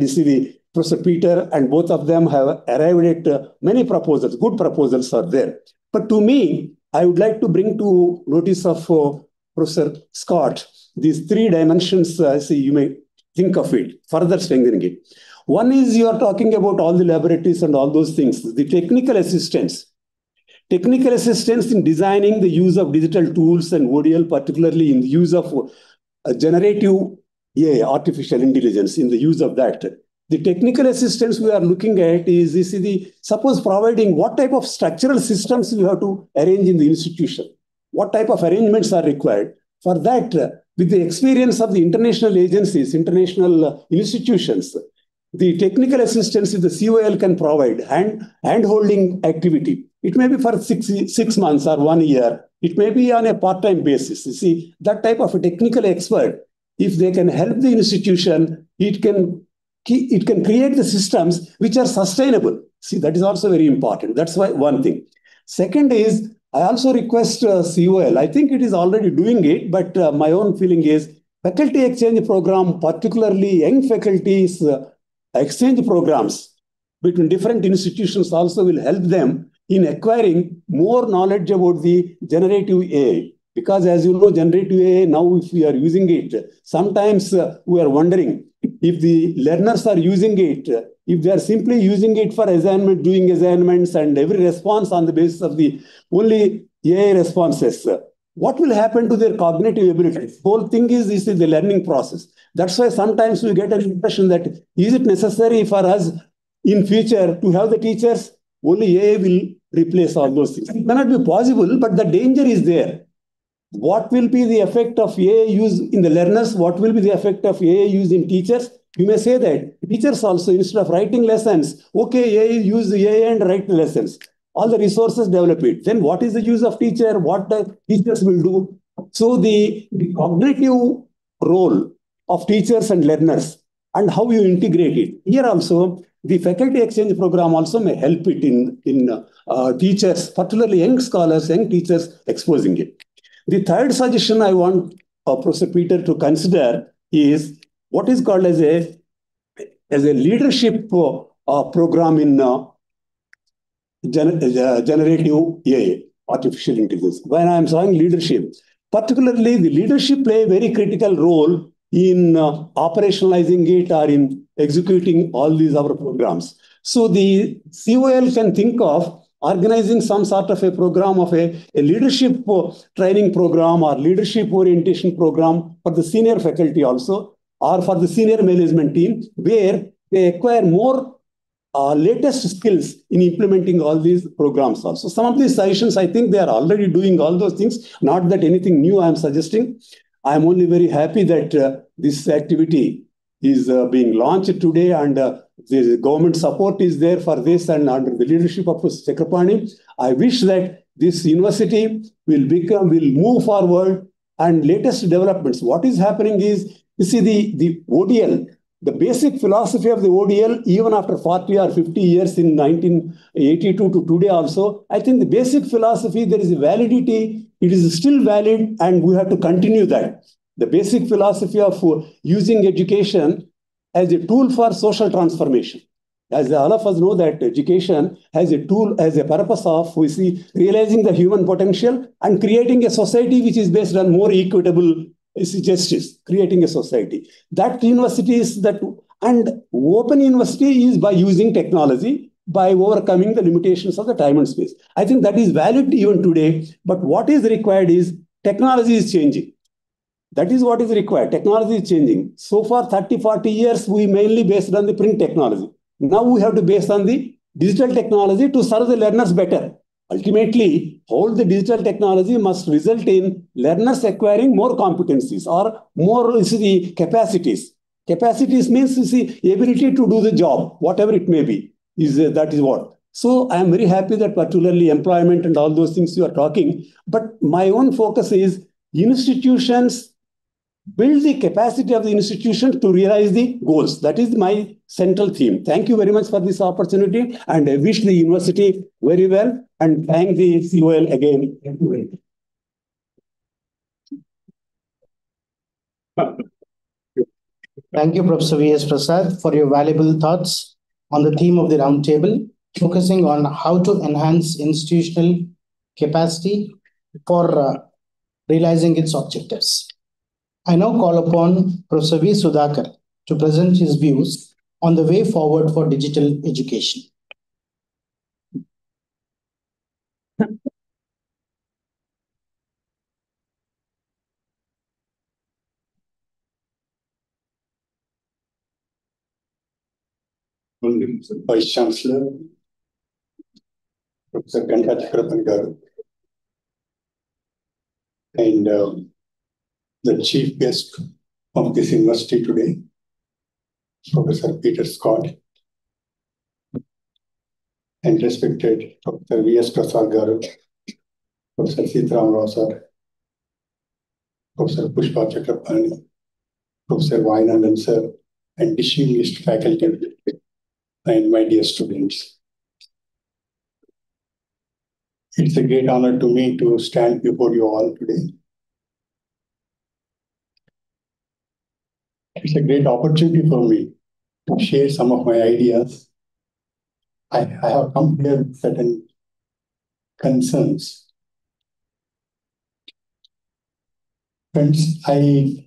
Professor Peter and both of them have arrived at many proposals. Good proposals are there. But to me, I would like to bring to notice of Professor Scott these three dimensions. You may think of it, further strengthening it. One is you are talking about all the laboratories and all those things. The technical assistance in designing the use of digital tools and ODL, particularly in the use of generative AI, artificial intelligence, in the use of that. The technical assistance we are looking at is suppose providing what type of structural systems we have to arrange in the institution, what type of arrangements are required. For that, with the experience of the international agencies, international institutions, the technical assistance the COL can provide, hand-holding activity. It may be for six months or 1 year. It may be on a part-time basis. You see, that type of a technical expert, if they can help the institution, it can create the systems which are sustainable. See, that is also very important. That's why one thing. Second is, I also request COL. I think it is already doing it, but my own feeling is faculty exchange program, particularly young faculties exchange programs between different institutions also will help them in acquiring more knowledge about the generative AI. Because as you know, generative AI, now if we are using it, sometimes we are wondering if the learners are using it, if they are simply using it for assignment, doing assignments and every response on the basis of the only AI responses, what will happen to their cognitive abilities? Whole thing is the learning process. That's why sometimes we get an impression that is it necessary for us in future to have the teachers? Only AI will replace all those things. It may not be possible, but the danger is there. What will be the effect of AI use in the learners? What will be the effect of AI use in teachers? You may say that teachers also, instead of writing lessons, okay, AI use the AI and write the lessons. All the resources develop it. Then what is the use of teacher? What the teachers will do? So the cognitive role of teachers and learners and how you integrate it. Here also, the faculty exchange program also may help it in teachers, particularly young scholars, young teachers exposing it. The third suggestion I want Professor Peter to consider is what is called as a leadership program in generative AI, artificial intelligence. When I am saying leadership, particularly the leadership play a very critical role in operationalizing it or in executing all these our programs. So the COL can think of organizing some sort of a program of a leadership training program or leadership orientation program for the senior faculty also, or for the senior management team, where they acquire more latest skills in implementing all these programs also. Some of these suggestions, I think they are already doing all those things, not that anything new I am suggesting. I am only very happy that this activity is being launched today, and the government support is there for this, and under the leadership of Chakrapani, I wish that this university will move forward, and latest developments. What is happening is, you see, the ODL, the basic philosophy of the ODL, even after 40 or 50 years in 1982 to today also, I think the basic philosophy, there is a validity, it is still valid, and we have to continue that. The basic philosophy of using education as a tool for social transformation. As all of us know that education has a tool, as a purpose of, we see, realizing the human potential and creating a society which is based on more equitable justice, creating a society. That university is that, and open university is by using technology, by overcoming the limitations of the time and space. I think that is valid even today, but what is required is technology is changing. That is what is required. Technology is changing. So far, 30, 40 years, we mainly based on the print technology. Now we have to base on the digital technology to serve the learners better. Ultimately, all the digital technology must result in learners acquiring more competencies or more capacities. Capacities means, ability to do the job, whatever it may be. That is what. So I am very happy that particularly employment and all those things you are talking. But my own focus is institutions build the capacity of the institution to realize the goals. That is my central theme. Thank you very much for this opportunity, and I wish the university very well, and thank the COL again. Thank you, Professor V.S. Prasad, for your valuable thoughts on the theme of the roundtable, focusing on how to enhance institutional capacity for realizing its objectives. I now call upon Professor V. Sudhakar to present his views on the way forward for digital education. Vice Chancellor, Professor Ganta Chakrapan garu, and the chief guest of this university today, Professor Peter Scott, and respected Professor V.S. Prasad garu, Professor Sitaram Rao sir, Professor Pushpa Chakrapani, Professor Vainandan sir, and distinguished faculty, and my dear students. It's a great honor to me to stand before you all today. It's a great opportunity for me to share some of my ideas. I have come here with certain concerns. Friends, I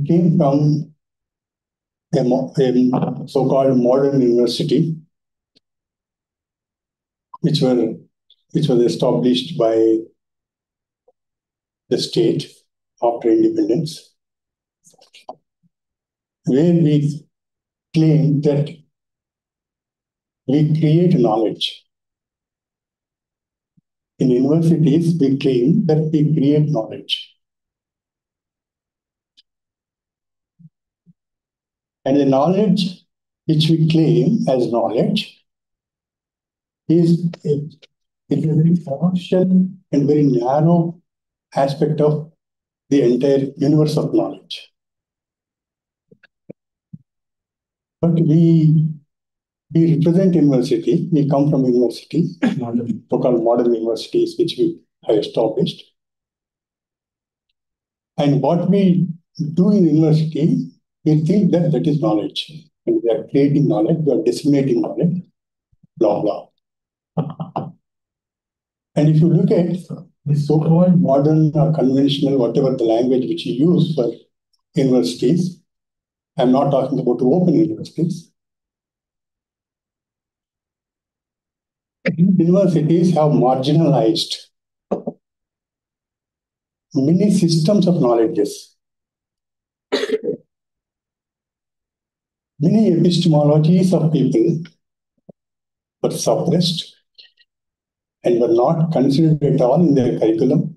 came from a so-called modern university, which was established by the state after independence, where we claim that we create knowledge. In universities, we claim that we create knowledge. And the knowledge which we claim as knowledge is a very partial and very narrow aspect of the entire universe of knowledge. But we represent university, we come from university, so-called modern universities which we have established. And what we do in university, we think that that is knowledge. And we are creating knowledge, we are disseminating knowledge, blah, blah. And if you look at the so-called modern or conventional, whatever the language which you use for universities, I'm not talking about open universities. universities have marginalized many systems of knowledges. Many epistemologies of people were suppressed and were not considered at all in their curriculum.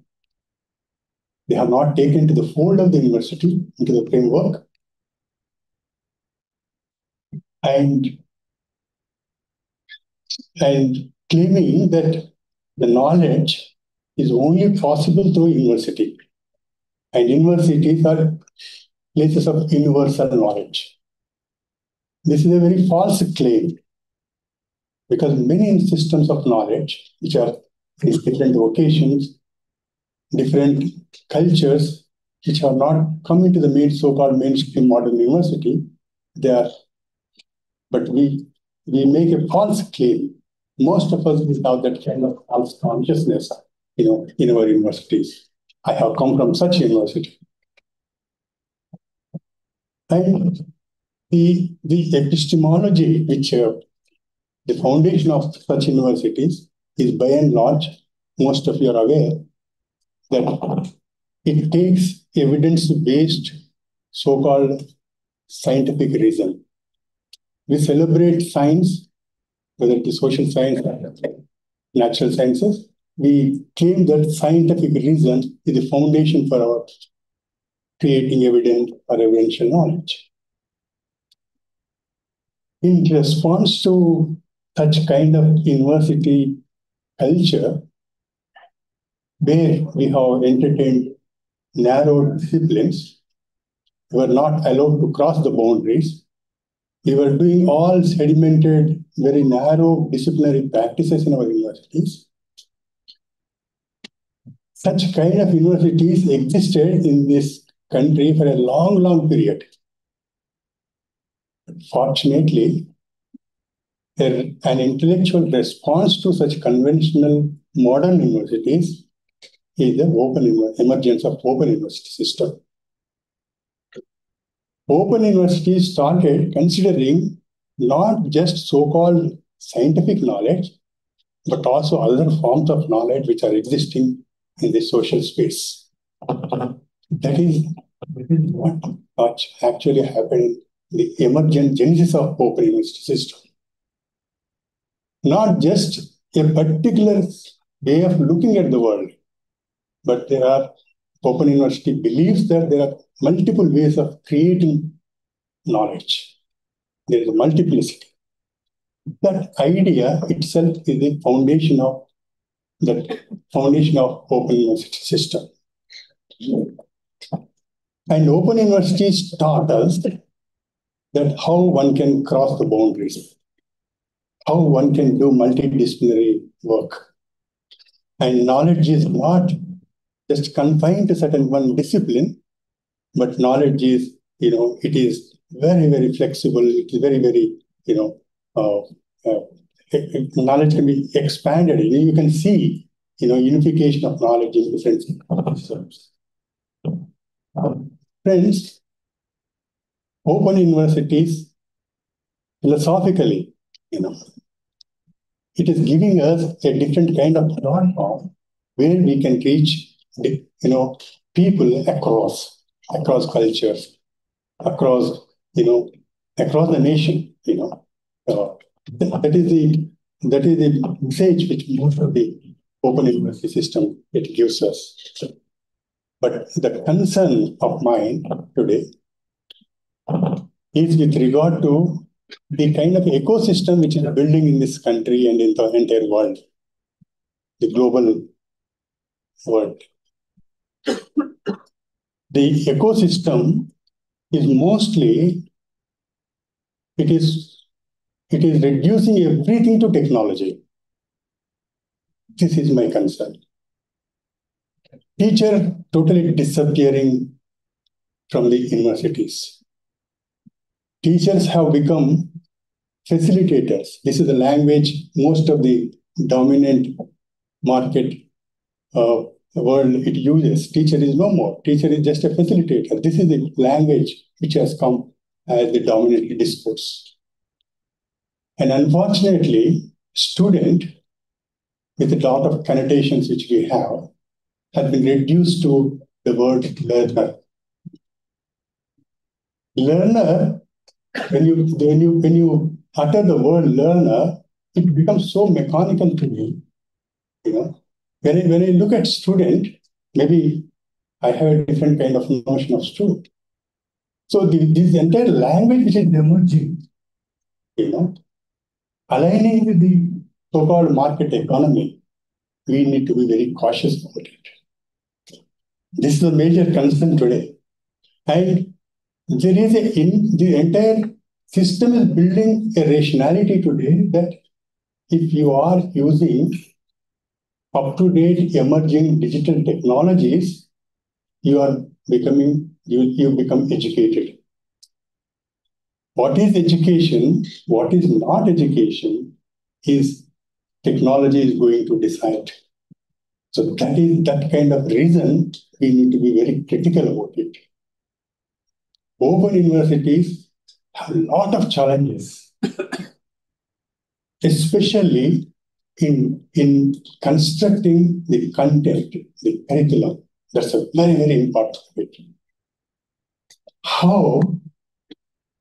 They have not taken to the fold of the university, into the framework. And claiming that the knowledge is only possible through university. And universities are places of universal knowledge. This is a very false claim, because many systems of knowledge, which are in different vocations, different cultures, which have not come into the so-called mainstream modern university, they are, but we make a false claim. Most of us have that kind of false consciousness, in our universities. I have come from such university. And the epistemology, which the foundation of such universities is, by and large, most of you are aware, that it takes evidence-based so-called scientific reason. We celebrate science, whether it is social science or natural sciences. We claim that scientific reason is the foundation for our creating evidence or evidential knowledge. In response to such kind of university culture, where we have entertained narrow disciplines, we were not allowed to cross the boundaries. We were doing all sedimented, very narrow disciplinary practices in our universities. Such kind of universities existed in this country for a long, long period. Fortunately, an intellectual response to such conventional modern universities is the emergence of open university system. Open universities started considering not just so-called scientific knowledge, but also other forms of knowledge which are existing in the social space. That is what actually happened in the emergent genesis of open university system. Not just a particular way of looking at the world, but there are, open university believes that there are multiple ways of creating knowledge. There is a multiplicity. That idea itself is the foundation of open university system. And open universities taught us that how one can cross the boundaries, how one can do multidisciplinary work. And knowledge is not just confined to certain one discipline, but knowledge is, it is very, very flexible. It is very, very, knowledge can be expanded. You can see, unification of knowledge in different systems. Friends, open universities, philosophically, it is giving us a different kind of platform where we can reach, people across cultures, across the nation. That is the message which most of the open university system it gives us. But the concern of mine today is with regard to the kind of ecosystem which is building in this country and in the entire world, the global world. The ecosystem is mostly, it is reducing everything to technology. This is my concern. Teacher totally disappearing from the universities. Teachers have become facilitators. This is the language most of the dominant market world it uses. Teacher is no more. Teacher is just a facilitator. This is the language which has come as the dominant discourse. And unfortunately, student with a lot of connotations which we have, has been reduced to the word learner. Learner, when you utter the word learner, it becomes so mechanical to me. When I look at student, maybe I have a different kind of notion of student. So this entire language which is emerging, aligning with the so-called market economy, we need to be very cautious about it. This is a major concern today. And there is the entire system is building a rationality today that if you are using up-to-date emerging digital technologies, you become educated. What is education? What is not education is technology is going to decide. So that is that kind of reason we need to be very critical about it. Open universities have a lot of challenges, especially in constructing the content, the curriculum. That's a very, very important bit. How,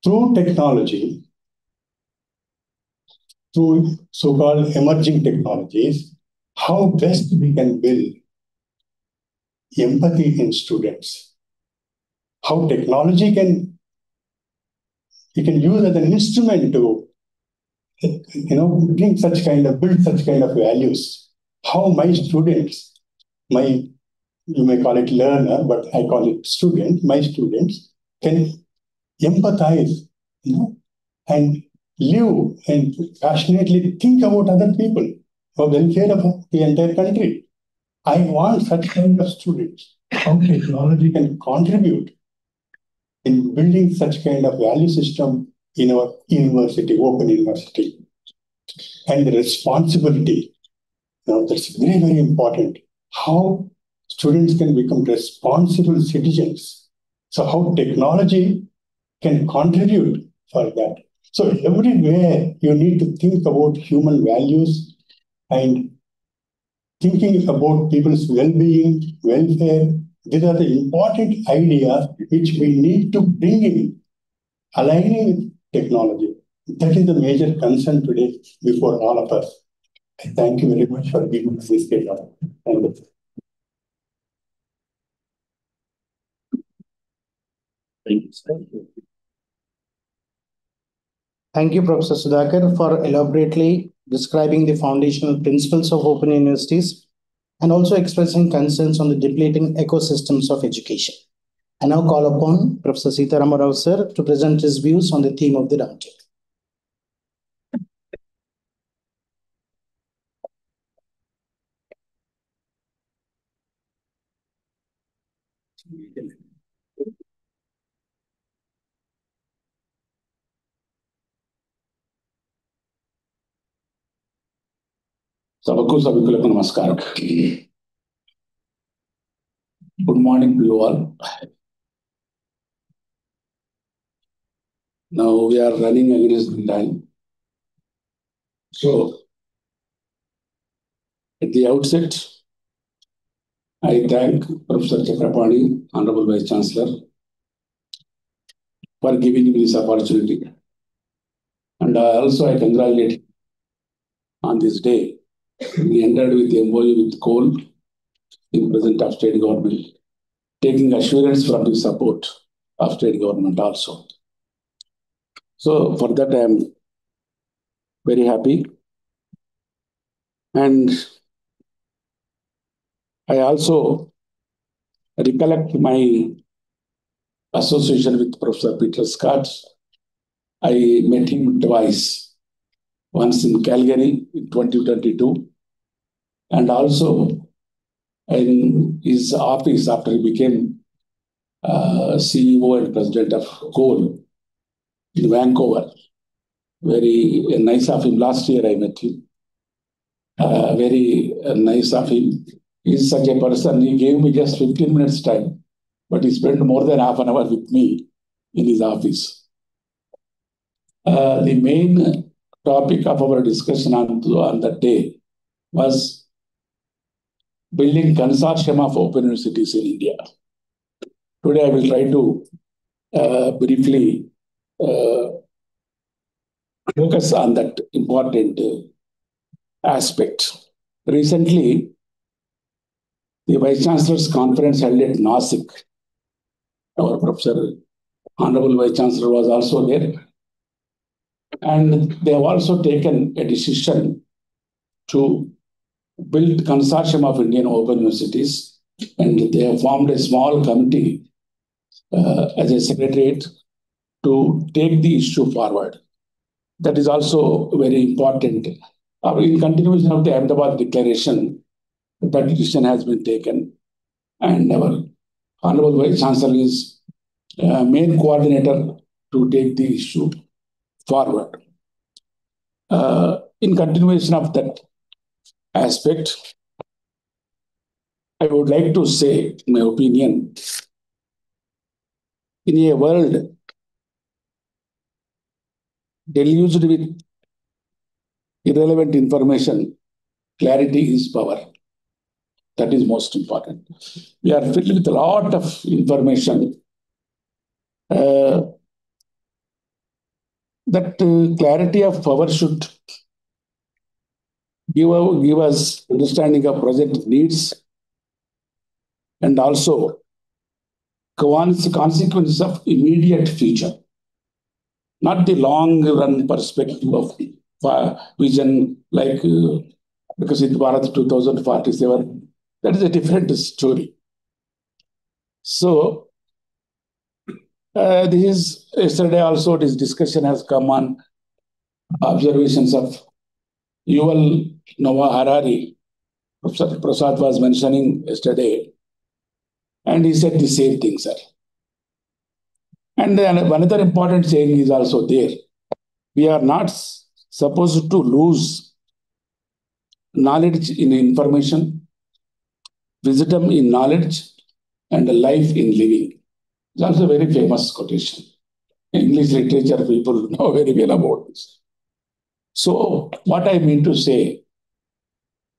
through technology, through so-called emerging technologies, how best we can build empathy in students. How technology can use as an instrument to build such kind of values. How my students, you may call it learner, but I call it student, my students can empathize, and live and passionately think about other people for the welfare of the entire country. I want such kind of students. How technology can contribute in building such kind of value system in our university, open university. And the responsibility, that's very, very important. How students can become responsible citizens. So how technology can contribute for that. So everywhere you need to think about human values and thinking about people's well-being, welfare. These are the important ideas which we need to bring in, aligning with technology. That is the major concern today before all of us. Thank you very much for giving us this data. Thank you. Thank you. Thank you, Professor Sudhakar, for elaborately describing the foundational principles of open universities and also expressing concerns on the depleting ecosystems of education. I now call upon Professor Sitharama Rao sir to present his views on the theme of the roundtable. Sabhaku namaskar. Good morning to you all. Now we are running against the time. So at the outset, I thank Professor Chakrapani, Honorable Vice Chancellor, for giving me this opportunity. And also I congratulate him on this day. We entered with the MOU with coal in present of state government, taking assurance from the support of state government also. So for that, I am very happy. And I also recollect my association with Professor Peter Scott. I met him twice, once in Calgary in 2022, and also in his office after he became CEO and president of coal in Vancouver. Very nice of him. Last year I met him. Very nice of him. He's such a person. He gave me just 15 minutes time, but he spent more than half an hour with me in his office. The main topic of our discussion on that day was building consortium of open universities in India. Today, I will try to briefly focus on that important aspect. Recently, the Vice Chancellor's conference held at Nasik. Our Professor, Honorable Vice Chancellor was also there. And they have also taken a decision to build consortium of Indian open universities. And they have formed a small committee as a secretariat to take the issue forward. That is also very important. In continuation of the Ahmedabad Declaration, that decision has been taken. And our Honorable Vice Chancellor is main coordinator to take the issue forward. In continuation of that aspect, I would like to say my opinion. In a world deluged with irrelevant information, clarity is power. That is most important. We are filled with a lot of information. That clarity of power should give us understanding of present needs and also consequences of immediate future, not the long run perspective of vision like Viksit Bharat 2047. That is a different story. So, yesterday also this discussion has come on observations of Yuval Noah Harari. Professor Prasad was mentioning yesterday, and he said the same thing, sir. And then another important saying is also there. We are not supposed to lose knowledge in information, wisdom in knowledge, and life in living. It's also a very famous quotation. English literature people know very well about this. So what I mean to say,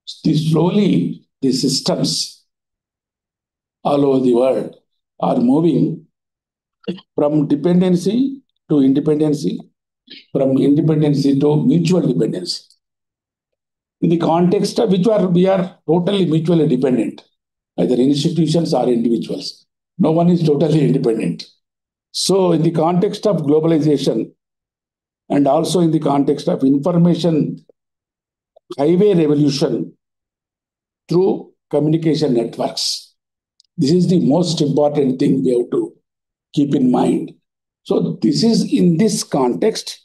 slowly the systems all over the world are moving from dependency to independency, from independency to mutual dependency. In the context of which we are totally mutually dependent, either institutions or individuals. No one is totally independent. So in the context of globalization and also in the context of information highway revolution through communication networks, this is the most important thing we have to keep in mind. So this is in this context,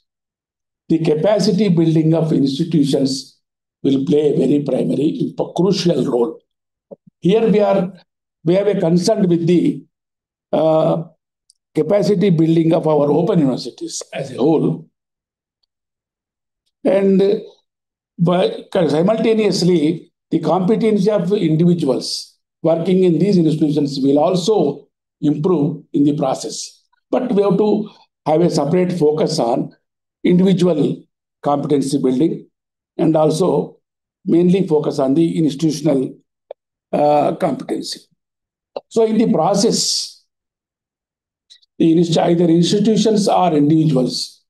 the capacity building of institutions will play a very primary, crucial role. Here we have a concern with the capacity building of our open universities as a whole. And simultaneously, the competency of individuals working in these institutions will also improve in the process. But we have to have a separate focus on individual competency building and also mainly focus on the institutional competency. So in the process, either institutions or individuals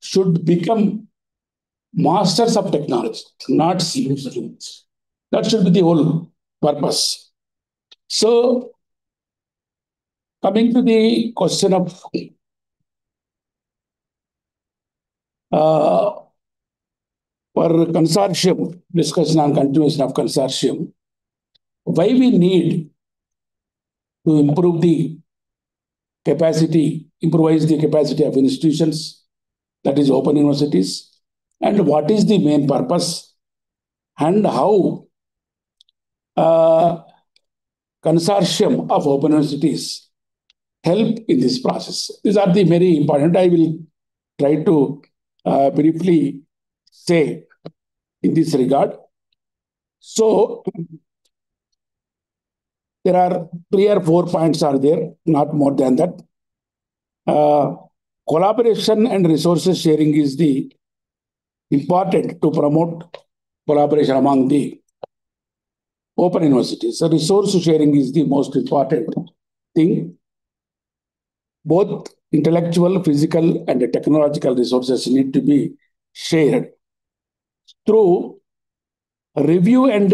should become masters of technology, not students. That should be the whole purpose. So, coming to the question of for consortium, discussion on continuation of consortium, why we need to improve the capacity, improvise the capacity of institutions, that is open universities, and what is the main purpose and how consortium of open universities help in this process. These are the very important. I will try to briefly say in this regard. So there are 3 or 4 points are there, not more than that. Collaboration and resources sharing is the important to promote collaboration among the open universities. So resource sharing is the most important thing. Both intellectual, physical, and technological resources need to be shared through review and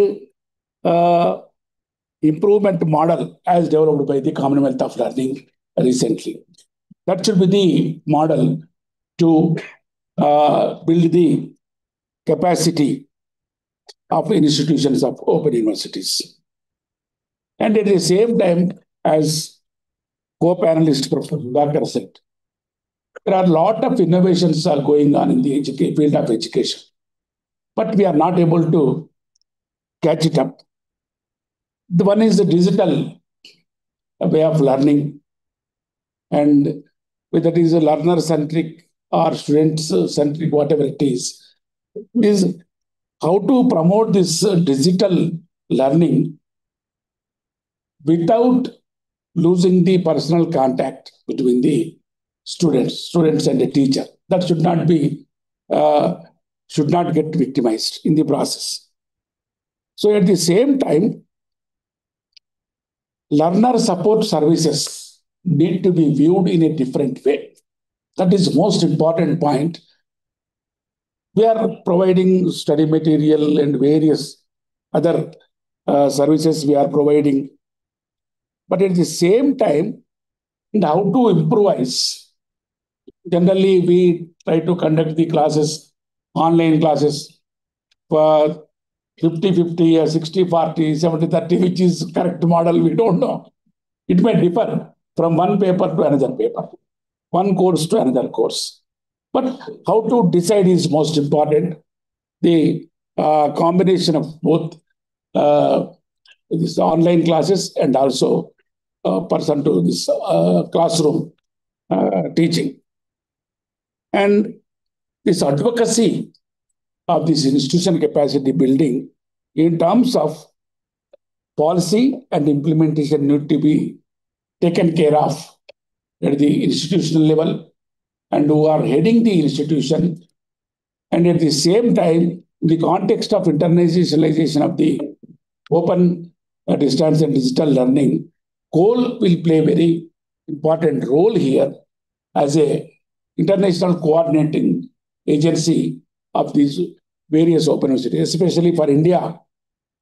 improvement model as developed by the Commonwealth of Learning recently. That should be the model to build the capacity of institutions of open universities. And at the same time, as co-panelist Professor Sudhakar said, there are a lot of innovations are going on in the field of education, but we are not able to catch it up. The one is the digital way of learning, and whether it is a learner-centric or student-centric, whatever it is how to promote this digital learning without losing the personal contact between the students and the teacher. That should not get victimized in the process. So at the same time, learner support services need to be viewed in a different way. That is most important point. We are providing study material and various other services we are providing. But at the same time, how to improvise. Generally, we try to conduct the classes, online classes, for 50-50 or 60-40, 70-30, which is correct model, we don't know. It may differ from one paper to another paper, one course to another course. But how to decide is most important. The combination of both these online classes and also person to this classroom teaching. And this advocacy of this institution capacity building in terms of policy and implementation need to be taken care of at the institutional level, and who are heading the institution. And at the same time, in the context of internationalization of the open distance and digital learning, COAL will play a very important role here as a international coordinating agency of these various open universities, especially for India.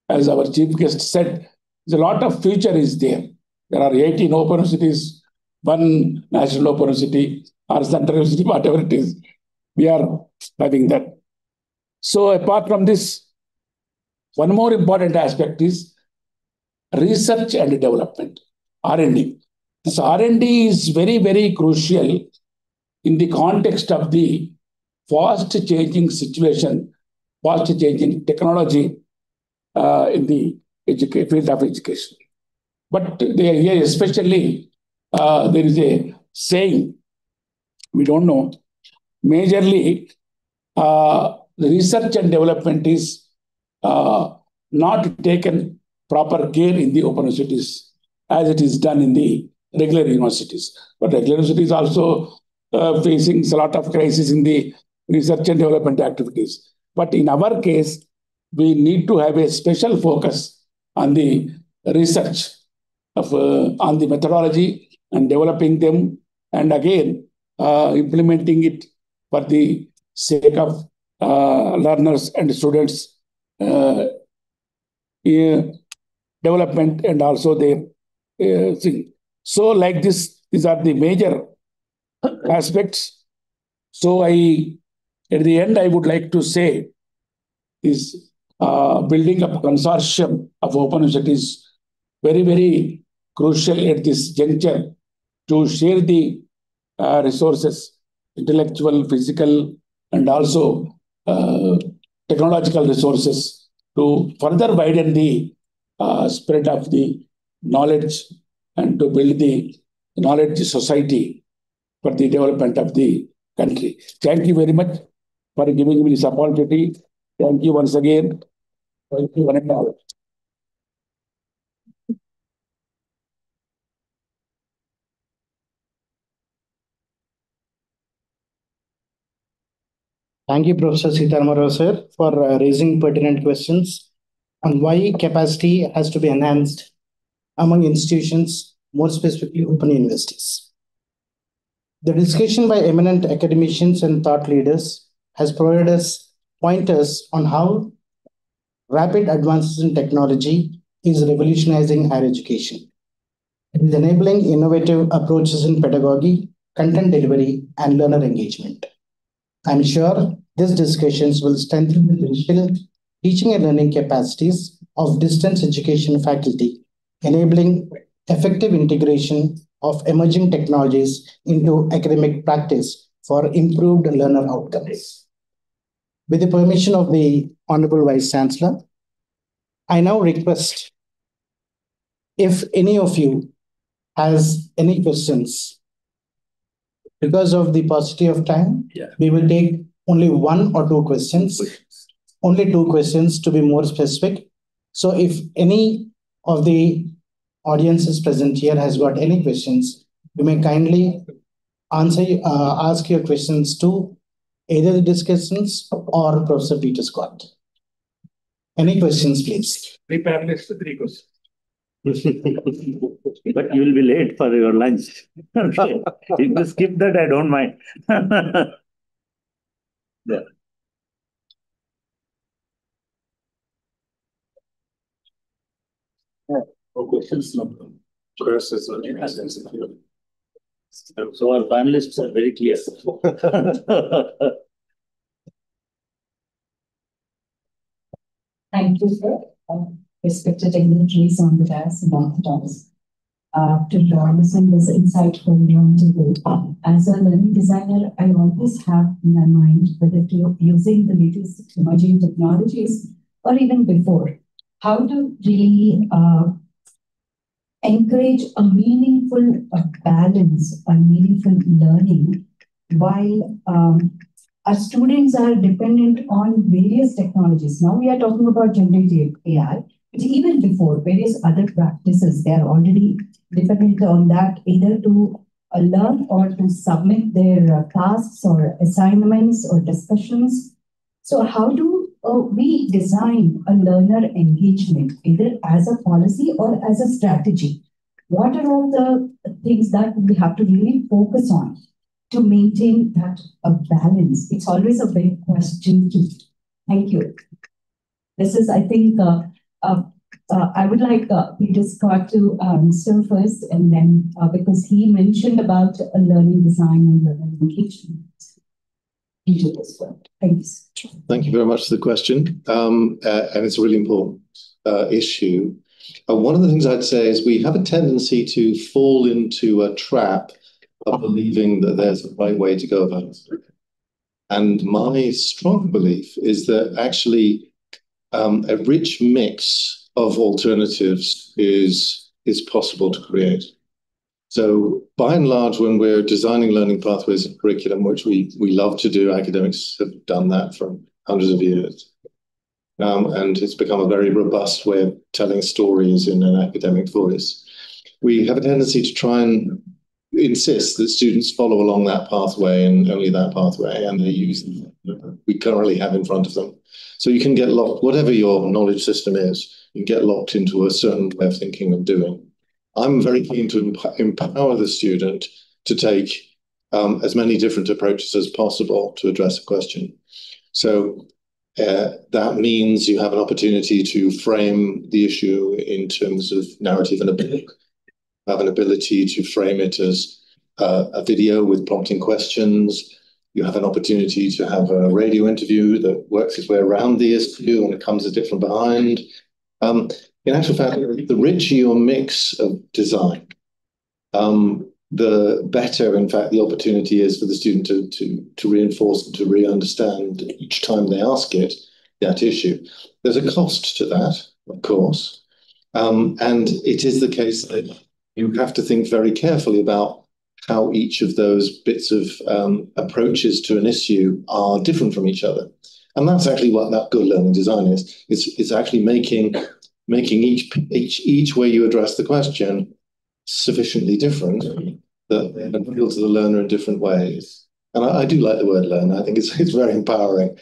As our chief guest said, there's a lot of future is there. There are 18 open universities, one national open university or central university, whatever it is. We are having that. So apart from this, one more important aspect is research and development, R&D. This R&D is very, very crucial in the context of the fast-changing situation, fast-changing technology in the field of education. But here especially, there is a saying, we don't know, majorly the research and development is not taken proper care in the open universities as it is done in the regular universities. But regular universities also facing a lot of crisis in the research and development activities. But in our case, we need to have a special focus on the research on the methodology and developing them, and again implementing it for the sake of learners and students' development and also their thing. So like this, these are the major aspects. So at the end, I would like to say is building up a consortium of open universities very, very crucial at this juncture to share the resources, intellectual, physical, and also technological resources to further widen the spread of the knowledge and to build the knowledge society for the development of the country. Thank you very much for giving me this opportunity. Thank you once again. Thank you one and all. Thank you, Professor Sitaramara sir, for raising pertinent questions. on why capacity has to be enhanced among institutions, more specifically open universities. The discussion by eminent academicians and thought leaders has provided us pointers on how rapid advances in technology is revolutionizing higher education. It is enabling innovative approaches in pedagogy, content delivery, and learner engagement. I'm sure these discussions will strengthen the digital teaching and learning capacities of distance education faculty, enabling effective integration of emerging technologies into academic practice for improved learner outcomes. With the permission of the Honorable Vice Chancellor, I now request if any of you has any questions. Because of the paucity of time, we will take only one or two questions. Only two questions to be more specific. So if any of the audiences present here has got any questions, you may kindly ask your questions to either the discussants or Professor Peter Scott. Any questions, please? Three panelists, three questions. But you will be late for your lunch. Okay. If you skip that, I don't mind. Yeah. Questions? So our panelists are very clear. Thank you, sir. Respected dignitaries on the dais and on the dais. To listen this insightful roundtable. As a learning designer, I always have in my mind whether to using the latest emerging technologies or even before, how to really encourage a meaningful balance, a meaningful learning, while our students are dependent on various technologies. Now we are talking about generative AI, but even before, various other practices, they are already dependent on that either to learn or to submit their tasks or assignments or discussions. So how do we design a learner engagement, either as a policy or as a strategy? What are all the things that we have to really focus on to maintain that balance? It's always a big question too. Thank you. This is, I think, I would like Peter Scott to answer first, and then because he mentioned about learning design and learning engagement. Thanks. Thank you very much for the question. And it's a really important issue. One of the things I'd say is we have a tendency to fall into a trap of believing that there's a right way to go about it. And my strong belief is that actually a rich mix of alternatives is possible to create. So by and large, when we're designing learning pathways and curriculum, which we love to do, academics have done that for hundreds of years. And it's become a very robust way of telling stories in an academic voice. We have a tendency to try and insist that students follow along that pathway and only that pathway, and they use them we currently have in front of them. So you can get locked, whatever your knowledge system is, you can get locked into a certain way of thinking and doing. I'm very keen to empower the student to take as many different approaches as possible to address a question. So that means you have an opportunity to frame the issue in terms of narrative in a book, have an ability to frame it as a video with prompting questions. You have an opportunity to have a radio interview that works its way around the issue and it comes a different behind. In actual fact, the richer your mix of design, the better, in fact, the opportunity is for the student to reinforce and to re-understand each time they ask it, that issue. There's a cost to that, of course. And it is the case that you have to think very carefully about how each of those bits of approaches to an issue are different from each other. And that's actually what that good learning design is. It's actually making each way you address the question sufficiently different that it appeals to the learner in different ways. And I do like the word learn. I think it's very empowering.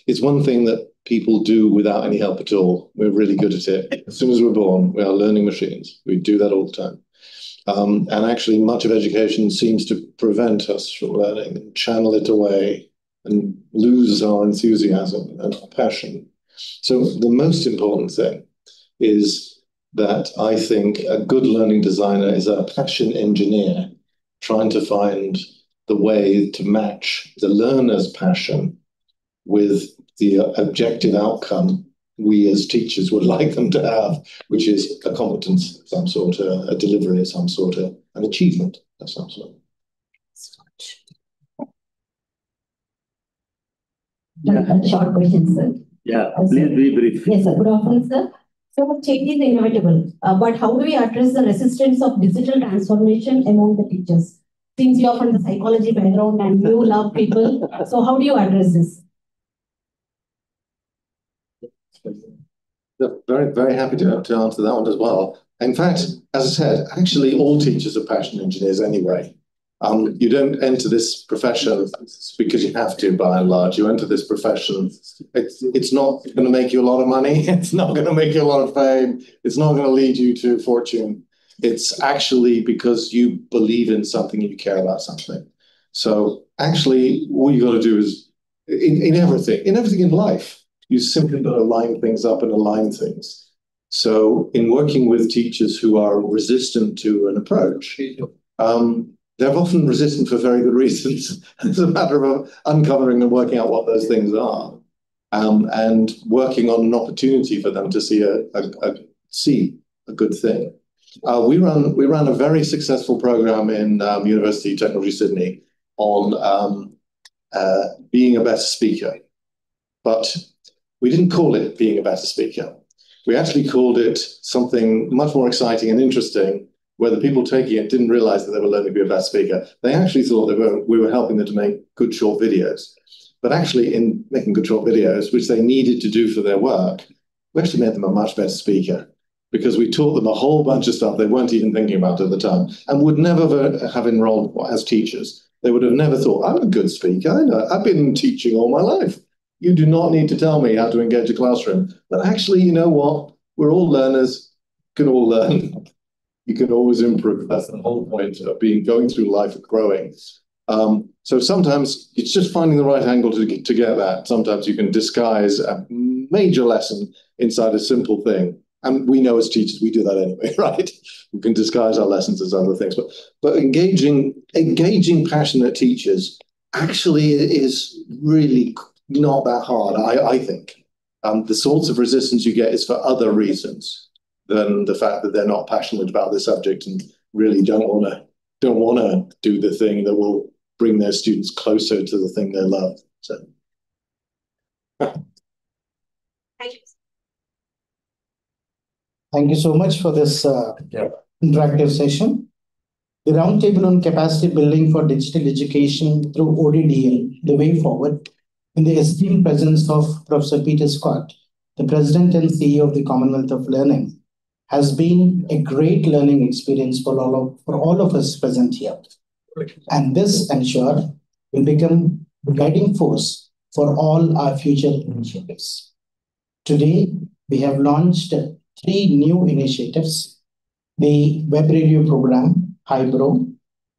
It's one thing that people do without any help at all. We're really good at it. As soon as we're born, we are learning machines. We do that all the time. And actually, much of education seems to prevent us from learning and channel it away and lose our enthusiasm and our passion. So the most important thing is that I think a good learning designer is a passion engineer trying to find the way to match the learner's passion with the objective outcome we as teachers would like them to have, which is a competence of some sort, a delivery of some sort, an achievement of some sort. Yeah. A short question, sir. Yeah, please be brief. Yes, sir. Good afternoon, sir. So change is inevitable, but how do we address the resistance of digital transformation among the teachers? Since you are from the psychology background and you love people, so how do you address this? Very, very happy to answer that one as well. In fact, as I said, actually all teachers are passion engineers anyway. You don't enter this profession because you have to, by and large. You enter this profession, it's not going to make you a lot of money. It's not going to make you a lot of fame. It's not going to lead you to fortune. It's actually because you believe in something and you care about something. So actually, all you got to do is, in everything in life, you simply got to line things up and align things. So in working with teachers who are resistant to an approach, they're often resistant for very good reasons. It's a matter of uncovering and working out what those things are, and working on an opportunity for them to see a good thing. We ran a very successful program in University of Technology Sydney on being a better speaker, but we didn't call it being a better speaker. We actually called it something much more exciting and interesting, where the people taking it didn't realize that they were learning to be a better speaker. They actually thought we were helping them to make good short videos. But actually, in making good short videos, which they needed to do for their work, we actually made them a much better speaker, because we taught them a whole bunch of stuff they weren't even thinking about at the time and would never have enrolled as teachers. They would have never thought, I'm a good speaker. I've been teaching all my life. You do not need to tell me how to engage a classroom. But actually, you know what? We're all learners, can all learn. You can always improve. That's the whole point of going through life and growing. So sometimes it's just finding the right angle to get that. Sometimes you can disguise a major lesson inside a simple thing. And we know as teachers, we do that anyway, right? We can disguise our lessons as other things. But engaging passionate teachers actually is really not that hard, I think. The sorts of resistance you get is for other reasons than the fact that they're not passionate about the subject and really don't want to do the thing that will bring their students closer to the thing they love. So, Thank you so much for this interactive session. The roundtable on capacity building for digital education through Oddl, the way forward, in the esteemed presence of Professor Peter Scott, the President and CEO of the Commonwealth of Learning, has been a great learning experience for all of us present here. And this, I'm sure, will become the guiding force for all our future initiatives. Today, we have launched 3 new initiatives: the web radio program, HiBRAOU,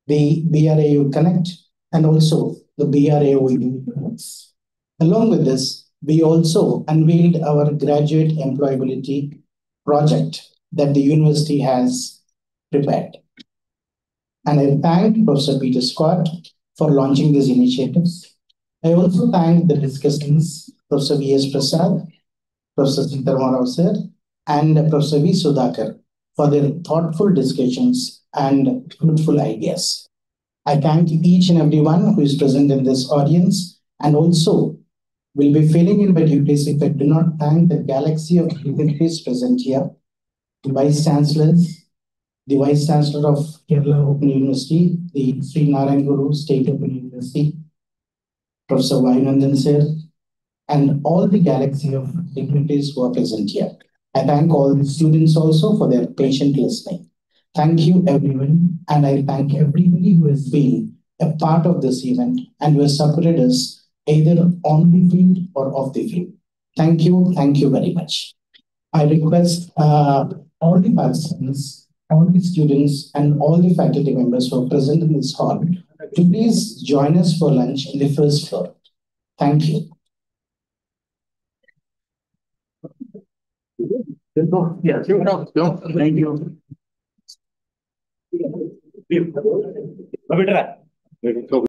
the BRAU Connect, and also the BRAU Connects. Along with this, we also unveiled our graduate employability project that the university has prepared. And I thank Professor Peter Scott for launching these initiatives. I also thank the discussants, Professor V.S. Prasad, Professor Sitharama Rao sir, and Professor V. Sudhakar for their thoughtful discussions and fruitful ideas. I thank each and everyone who is present in this audience, and also will be filling in my duties if I do not thank the galaxy of dignitaries present here, the Vice Chancellors, the Vice Chancellor of Kerala Open University, the Sri Narayan Guru State Open University, Professor Vainandan sir, and all the galaxy of dignitaries who are present here. I thank all the students also for their patient listening. Thank you, everyone, and I thank everybody who has been a part of this event and were supported us either on the field or off the field. Thank you very much. I request all the participants, all the students, and all the faculty members who are present in this hall to please join us for lunch in the first floor. Thank you. Yeah, thank you.